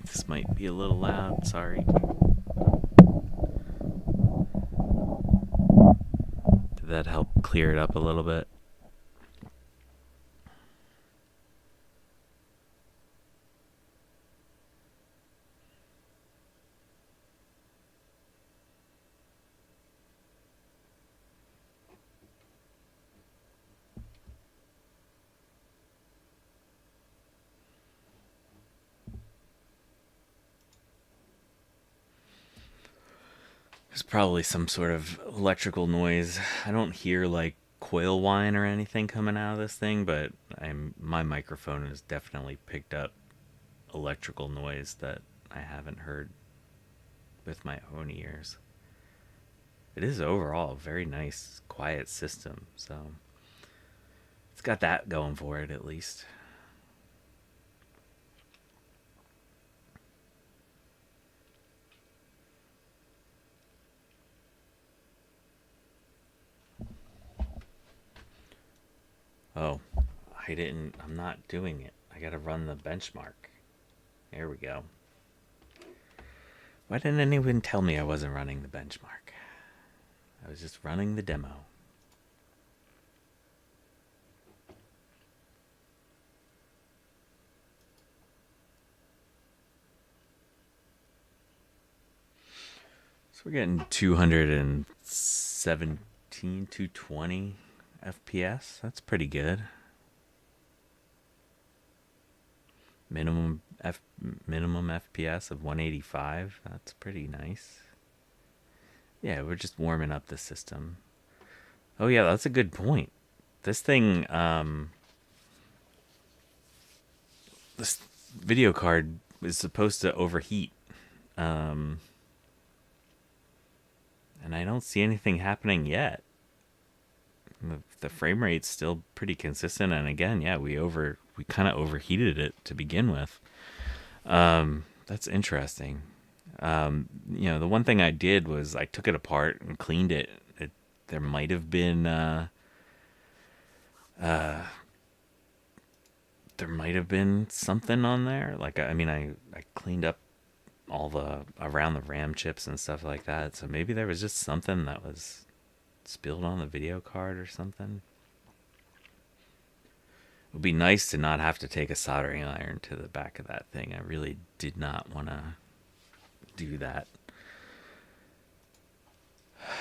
This might be a little loud. Sorry. Did that help clear it up a little bit? There's probably some sort of electrical noise. I don't hear like coil whine or anything coming out of this thing, but my microphone has definitely picked up electrical noise that I haven't heard with my own ears. It is overall a very nice, quiet system, so it's got that going for it at least. Oh, I'm not doing it. I gotta run the benchmark. There we go. Why didn't anyone tell me I wasn't running the benchmark? I was just running the demo. So we're getting 217, 220 FPS. That's pretty good. Minimum FPS of 185. That's pretty nice. Yeah, we're just warming up the system. Oh yeah, that's a good point. This thing, this video card is supposed to overheat, and I don't see anything happening yet. The frame rate's still pretty consistent, and again, yeah, we kind of overheated it to begin with. That's interesting. The one thing I did was I took it apart and cleaned it. There might have been something on there. Like I cleaned up all the around the RAM chips and stuff like that. So maybe there was just something that was spilled on the video card or something. It would be nice to not have to take a soldering iron to the back of that thing. I really did not want to do that.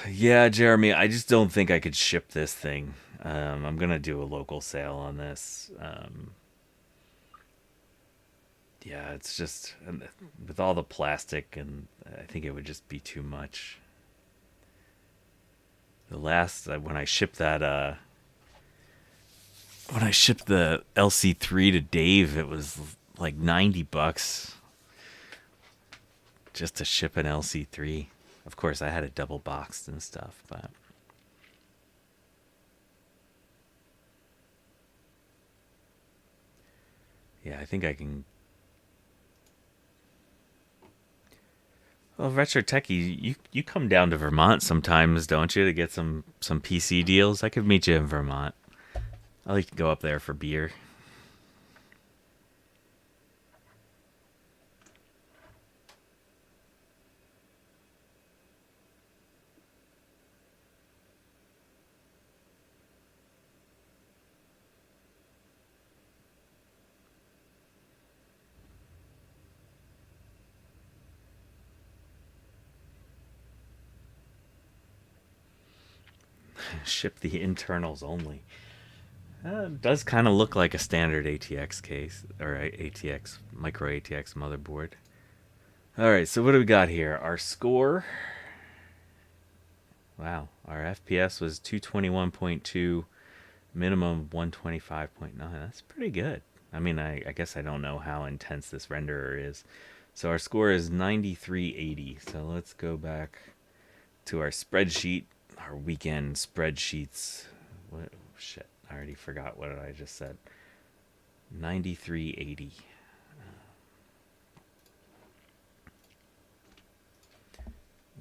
Yeah, Jeremy, I just don't think I could ship this thing. I'm going to do a local sale on this. Yeah, it's just with all the plastic, and I think it would just be too much. The last when I shipped that when I shipped the LC3 to Dave, it was like $90 just to ship an LC3. Of course, I had it double boxed and stuff, but yeah, I think I can. Well, Retro Techie, you come down to Vermont sometimes, don't you, to get some PC deals? I could meet you in Vermont. I like to go up there for beer. Ship the internals only. It does kind of look like a standard ATX case or ATX micro ATX motherboard. All right, so what do we got here? Our score. Wow, our FPS was 221.2, minimum 125.9. That's pretty good. I mean, I guess I don't know how intense this renderer is. So our score is 9380. So let's go back to our spreadsheet, our weekend spreadsheets. What shit? I already forgot what I just said. 9380.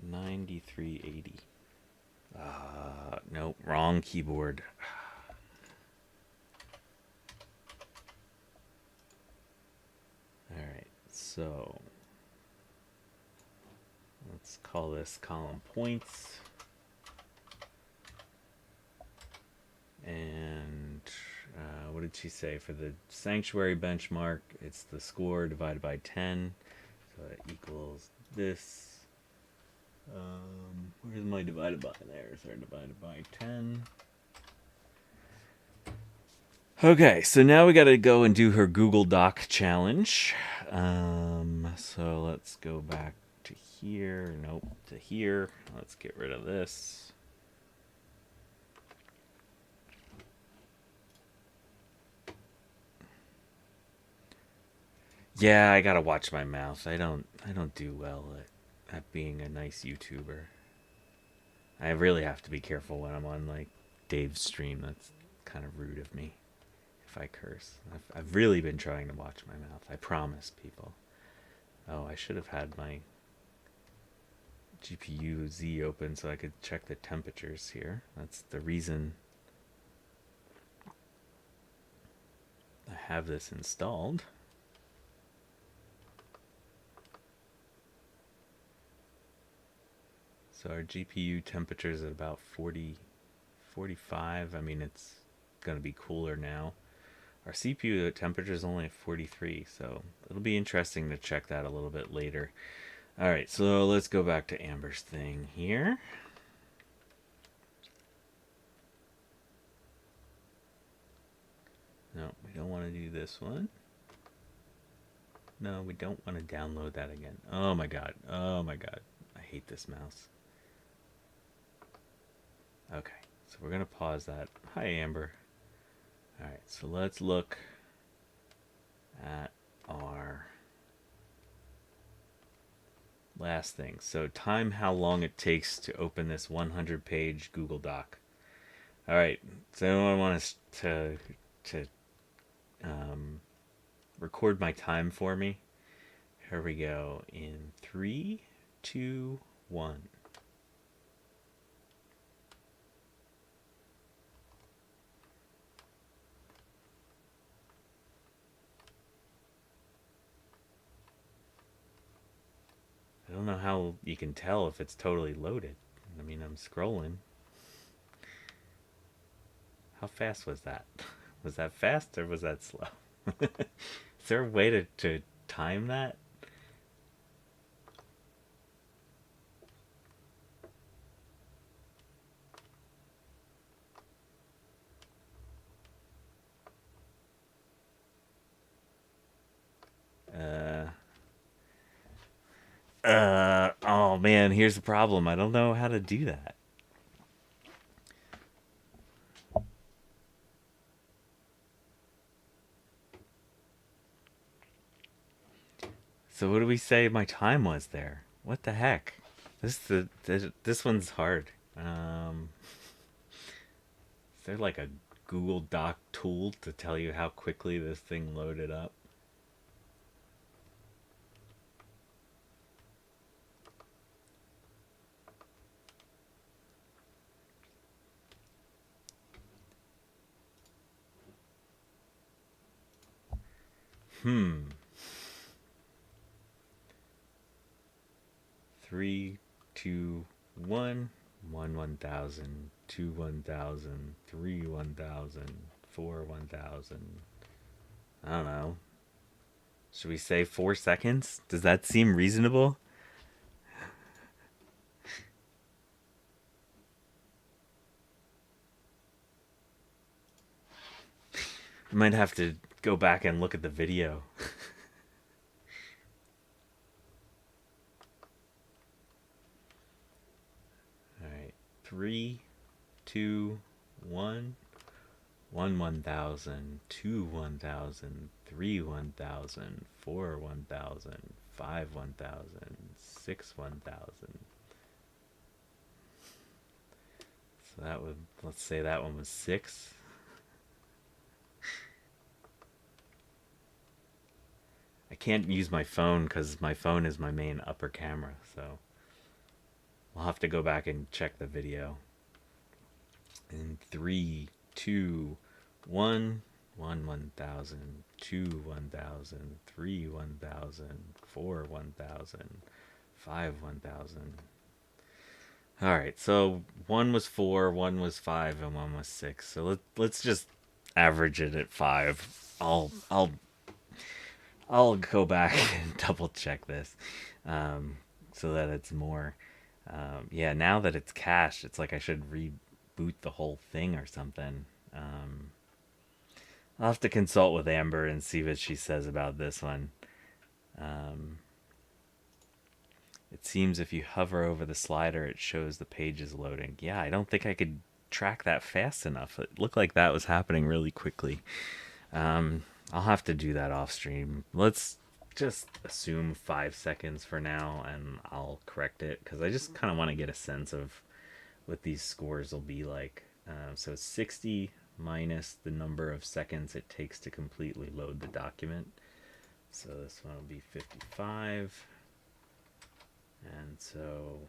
9380. Nope, wrong keyboard. All right, so let's call this column points. And what did she say? For the sanctuary benchmark, it's the score divided by 10. So that equals this. Where's my divided by? There's our divided by 10. Okay, so now we got to go and do her Google Doc challenge. So let's go back to here. Nope, to here. Let's get rid of this. Yeah, I gotta watch my mouth. I don't do well at being a nice YouTuber. I really have to be careful when I'm on like Dave's stream. That's kind of rude of me if I curse. I've really been trying to watch my mouth. I promise, people. Oh, I should have had my GPU Z open so I could check the temperatures here. That's the reason I have this installed. So our GPU temperature is at about 40, 45. I mean, it's going to be cooler now. Our CPU temperature is only at 43, so it'll be interesting to check that a little bit later. All right, so let's go back to Amber's thing here. No, we don't want to do this one. No, we don't want to download that again. Oh my god. Oh my god. I hate this mouse. Okay, so we're going to pause that. Hi, Amber. All right, so let's look at our last thing. So time how long it takes to open this 100-page Google Doc. All right, so anyone want us to record my time for me? Here we go. In 3, 2, 1. I don't know how you can tell if it's totally loaded. I mean, I'm scrolling. How fast was that? Was that fast or was that slow? Is there a way to time that? Oh man, here's the problem. I don't know how to do that. So what do we say my time was there? What the heck? This one's hard. Is there like a Google Doc tool to tell you how quickly this thing loaded up? Hmm. 3, 2, 1. 1,000, 2, 1,000, 3, 1,000, 4, 1,000. I don't know. Should we say 4 seconds? Does that seem reasonable? I might have to go back and look at the video. All right. 3, 2, 1. 1, 1,000, 2, 1,000, 3, 1,000, 4, 1,000, 5, 1,000, 6, 1,000. So that would, let's say that one was 6. I can't use my phone because my phone is my main upper camera, so I'll have to go back and check the video. In 3, 2, 1. 1, 1,000, 2, 1,000, 3, 1,000, 4, 1,000, 5, 1,000. All right, so one was 4, one was 5, and one was 6. So let's just average it at 5. I'll go back and double check this, so that it's more. Yeah, now that it's cached, it's like I should reboot the whole thing or something. I'll have to consult with Amber and see what she says about this one. It seems if you hover over the slider, it shows the page is loading. Yeah, I don't think I could track that fast enough. It looked like that was happening really quickly. I'll have to do that off stream. Let's just assume 5 seconds for now, and I'll correct it because I just kind of want to get a sense of what these scores will be like. So 60 minus the number of seconds it takes to completely load the document. So this one will be 55. And so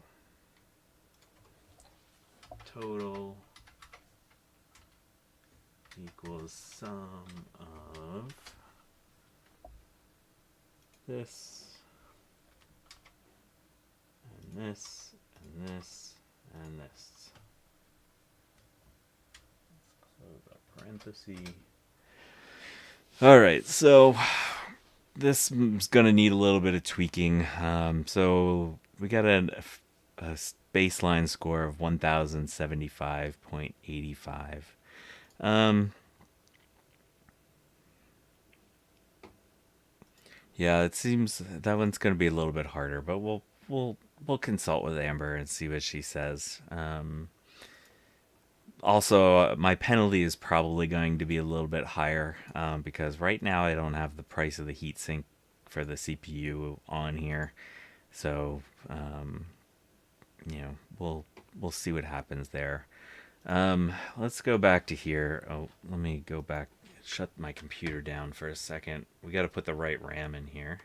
total equals sum of this and this and this and this. Let's close our parenthesis. All right, so this is going to need a little bit of tweaking. So we got a baseline score of 1075.85. Yeah, it seems that one's going to be a little bit harder, but we'll consult with Amber and see what she says. Also, my penalty is probably going to be a little bit higher, because right now I don't have the price of the heatsink for the CPU on here. So, we'll see what happens there. Let's go back to here. Oh, let me go back. Shut my computer down for a second. We got to put the right RAM in here.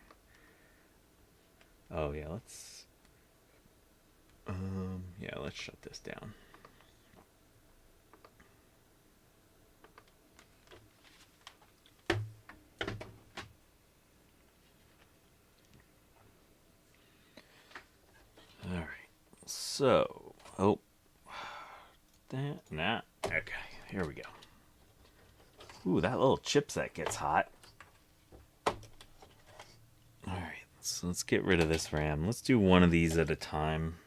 Oh yeah, let's shut this down. All right. So, okay, here we go. Ooh, that little chipset gets hot. All right, so let's get rid of this RAM. Let's do one of these at a time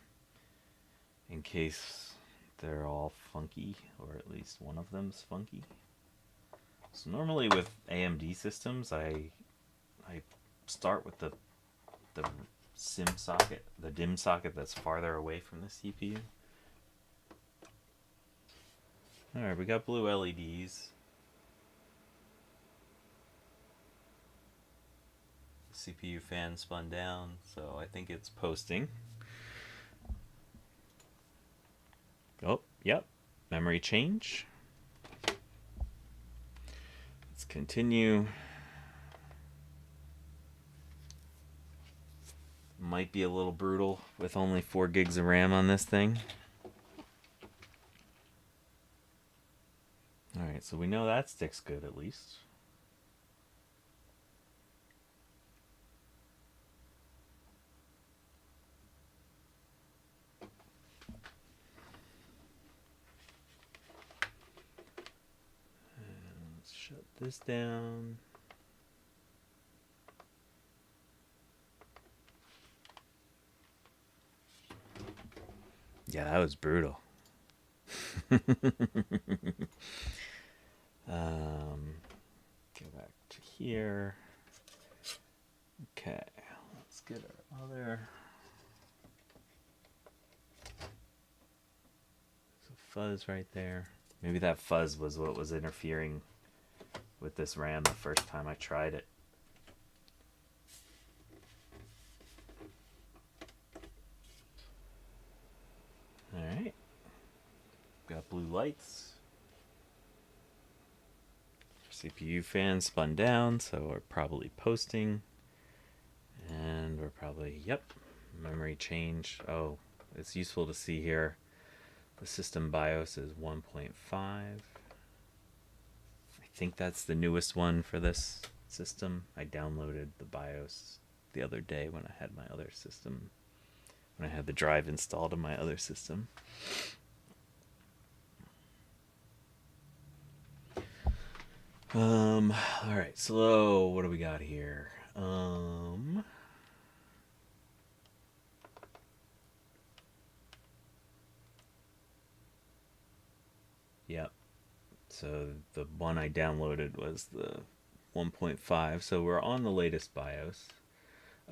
in case they're all funky, or at least one of them's funky. So normally with AMD systems, I start with the SIM socket, the DIMM socket that's farther away from the CPU. Alright, we got blue LEDs. CPU fan spun down, so I think it's posting. Oh, yep. Memory change. Let's continue. Might be a little brutal with only 4 gigs of RAM on this thing. Alright, so we know that sticks good at least. And let's shut this down. Yeah, that was brutal. Go back to here. Okay, let's get our other. There's a fuzz right there. Maybe that fuzz was what was interfering with this RAM the first time I tried it. Alright. Got blue lights. CPU fan spun down, so we're probably posting. And we're probably, yep, memory change. Oh, it's useful to see here. The system BIOS is 1.5. I think that's the newest one for this system. I downloaded the BIOS the other day when I had my other system, when I had the drive installed in my other system. All right, so what do we got here? Yep. So the one I downloaded was the 1.5. So we're on the latest BIOS.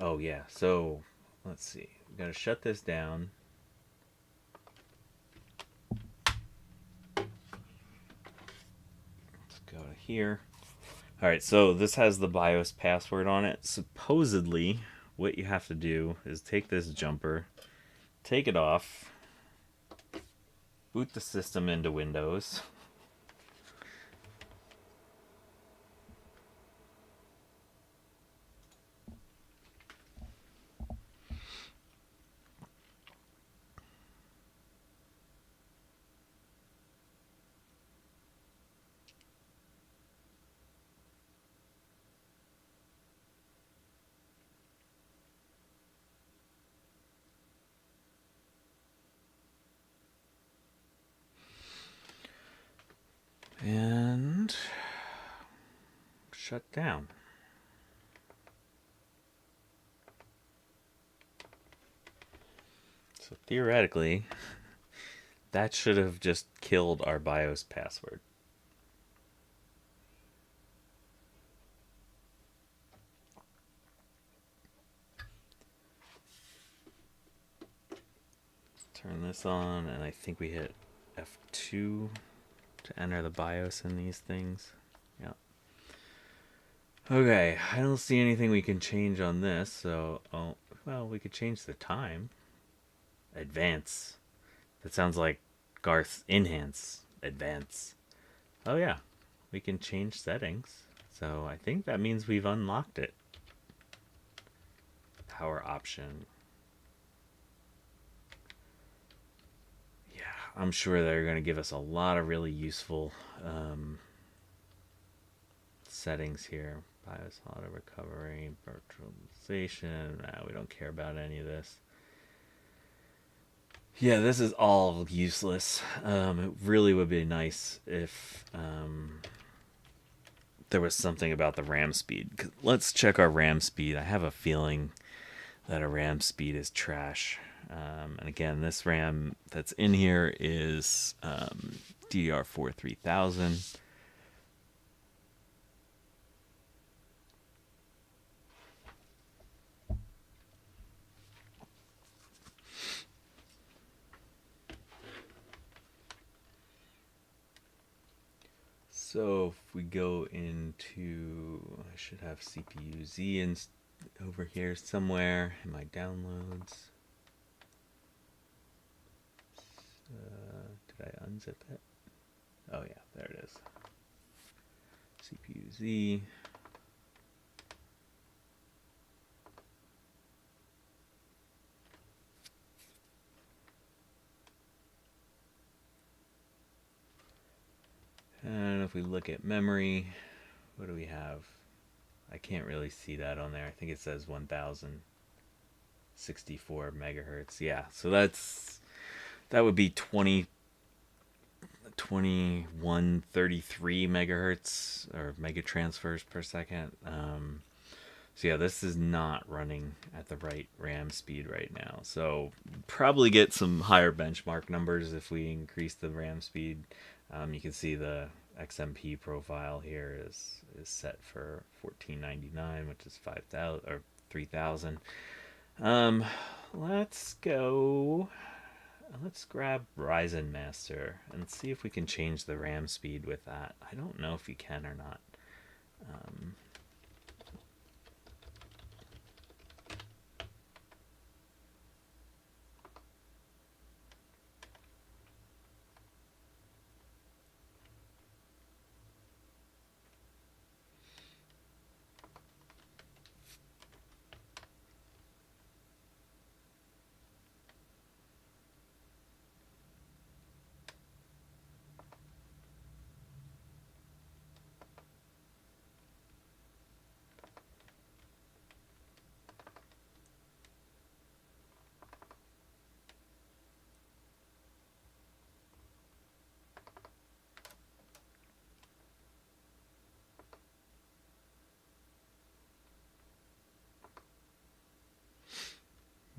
Oh yeah. So let's see. We gotta shut this down. Let's go to here. All right. So this has the BIOS password on it. Supposedly, what you have to do is take this jumper, take it off, boot the system into Windows. And shut down. So theoretically, that should have just killed our BIOS password. Turn this on, and I think we hit F2 to enter the BIOS in these things. Yep. Okay, I don't see anything we can change on this, so, oh, well, we could change the time. Advance. That sounds like Garth's enhance. Advance. Oh yeah, we can change settings. So I think that means we've unlocked it. Power option. Yeah, I'm sure they're going to give us a lot of really useful settings here. BIOS auto recovery, virtualization. Nah, we don't care about any of this. Yeah, this is all useless. It really would be nice if there was something about the RAM speed. Let's check our RAM speed. I have a feeling that our RAM speed is trash. And again, this RAM that's in here is DDR4 3000. So if we go into, I should have CPU Z over here somewhere in my downloads. Did I unzip it? Oh yeah, there it is. CPU Z. And if we look at memory, what do we have? I can't really see that on there. I think it says 1064 megahertz. Yeah, so that would be 2133 megahertz or mega transfers per second. So yeah, this is not running at the right RAM speed right now. So probably get some higher benchmark numbers if we increase the RAM speed. You can see the XMP profile here is set for 1499, which is 5,000 or 3,000. Let's go. Let's grab Ryzen Master and see if we can change the RAM speed with that. I don't know if you can or not.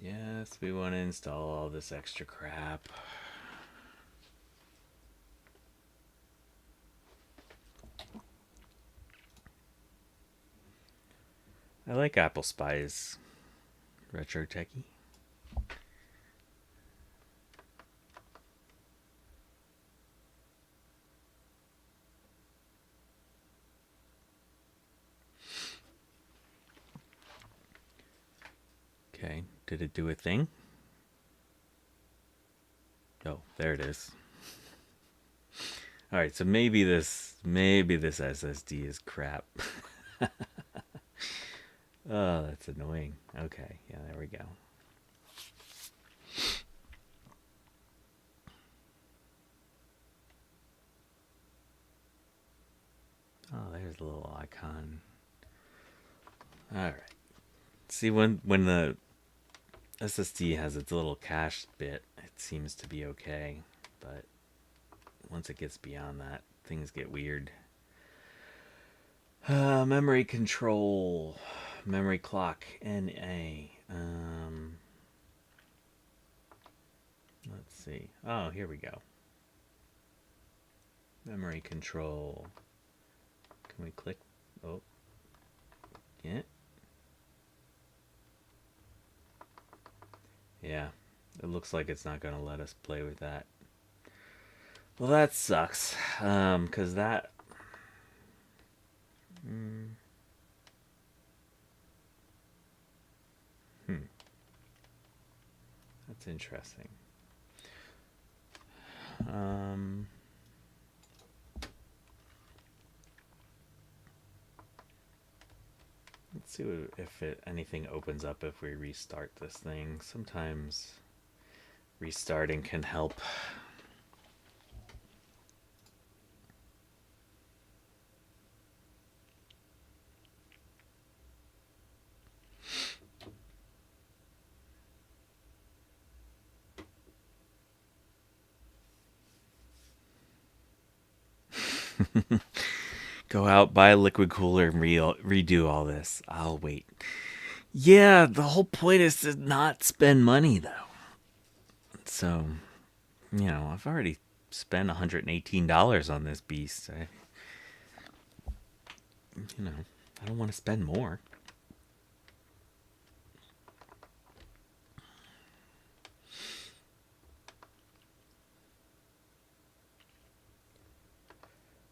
Yes, we want to install all this extra crap. I like Apple Spy's retro techie. Okay, did it do a thing? Oh, there it is. All right, so maybe this SSD is crap. Oh, that's annoying. Okay, yeah, there we go. Oh, there's a little icon. All right. See, when the SSD has its little cache bit, it seems to be okay, but once it gets beyond that, things get weird. Memory control, memory clock, NA. Let's see. Oh, here we go. Memory control. Can we click? Oh, yeah. Yeah, it looks like it's not going to let us play with that. Well, that sucks, because that... That's interesting. Let's see if anything opens up if we restart this thing. Sometimes restarting can help. Go out, buy a liquid cooler, and redo all this. I'll wait. Yeah, the whole point is to not spend money, though. So, I've already spent $118 on this beast. I don't want to spend more.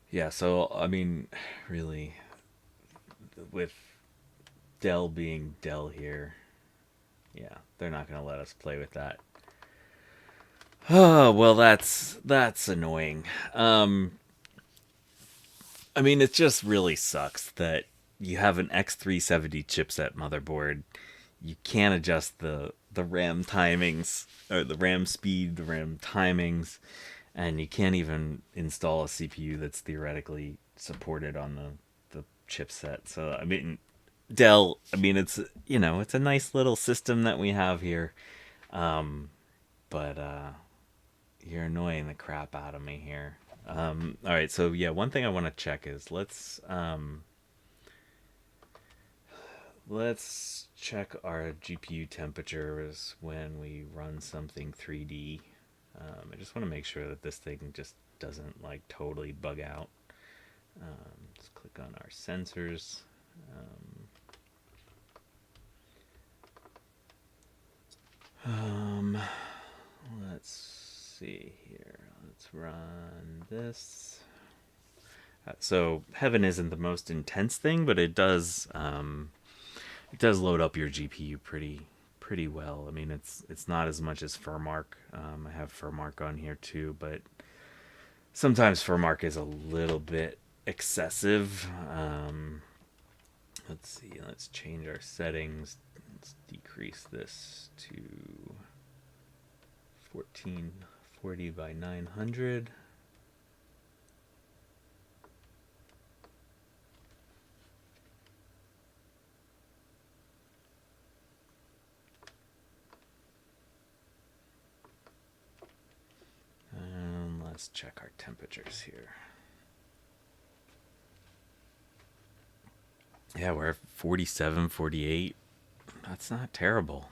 Yeah, so, I mean, really, with Dell being Dell here. Yeah, they're not going to let us play with that. Oh, well, that's annoying. I mean, it just really sucks that you have an X370 chipset motherboard. You can't adjust the RAM timings or the RAM speed, the RAM timings, and you can't even install a CPU that's theoretically supported on the chipset. So I mean, Dell. I mean, it's it's a nice little system that we have here, but you're annoying the crap out of me here. All right, so yeah, one thing I want to check is let's check our GPU temperatures when we run something 3D. I just want to make sure that this thing just doesn't like totally bug out. Let's click on our sensors. Let's see here. Let's run this. So Heaven isn't the most intense thing, but it does load up your GPU pretty well. I mean, it's not as much as Furmark. I have Furmark on here too, but sometimes Furmark is a little bit excessive. Let's see. Let's change our settings. Let's decrease this to 1440 by 900. And let's check our temperatures here. Yeah, we're at 47, 48. That's not terrible.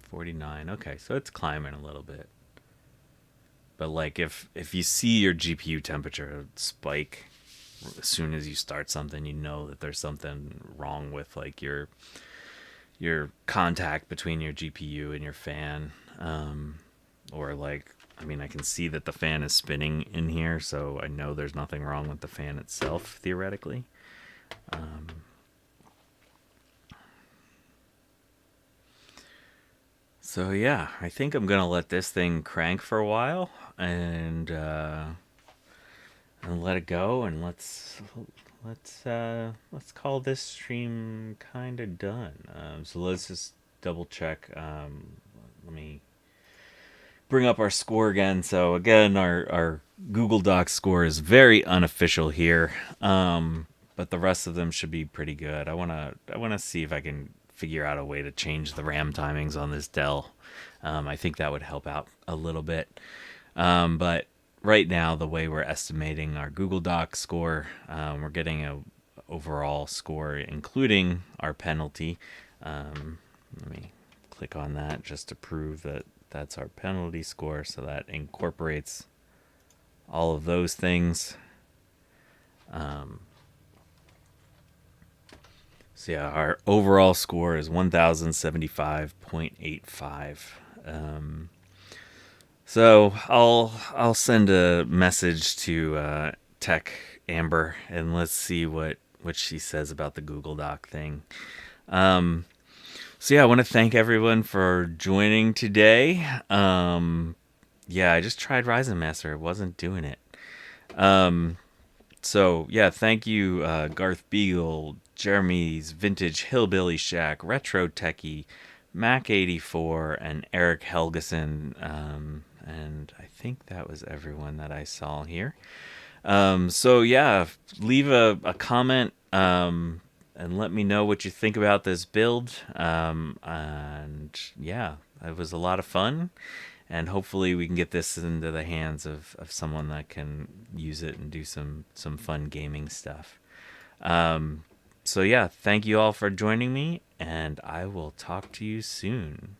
49. Okay, so it's climbing a little bit. But like if you see your GPU temperature spike as soon as you start something, you know that there's something wrong with like your contact between your GPU and your fan. Or like, I mean, I can see that the fan is spinning in here, so I know there's nothing wrong with the fan itself theoretically. So yeah, I think I'm gonna let this thing crank for a while and let it go, and let's call this stream kind of done. So let's just double check. Let me bring up our score again. So again, our Google Docs score is very unofficial here, but the rest of them should be pretty good. I wanna see if I can figure out a way to change the RAM timings on this Dell. I think that would help out a little bit. But right now, the way we're estimating our Google Docs score, we're getting a overall score including our penalty. Let me click on that just to prove that that's our penalty score, so that incorporates all of those things. So yeah, our overall score is 1075.85. So I'll send a message to Tech Amber and let's see what she says about the Google Doc thing. So yeah, I want to thank everyone for joining today. Yeah, I just tried Ryzen Master. It wasn't doing it. So yeah, thank you, Garth Beagle, Jeremy's Vintage Hillbilly Shack, Retro Techie, Mac84, and Eric Helgeson. And I think that was everyone that I saw here. So yeah, leave a comment and let me know what you think about this build. And yeah, it was a lot of fun. And hopefully we can get this into the hands of someone that can use it and do some fun gaming stuff. So yeah, thank you all for joining me, and I will talk to you soon.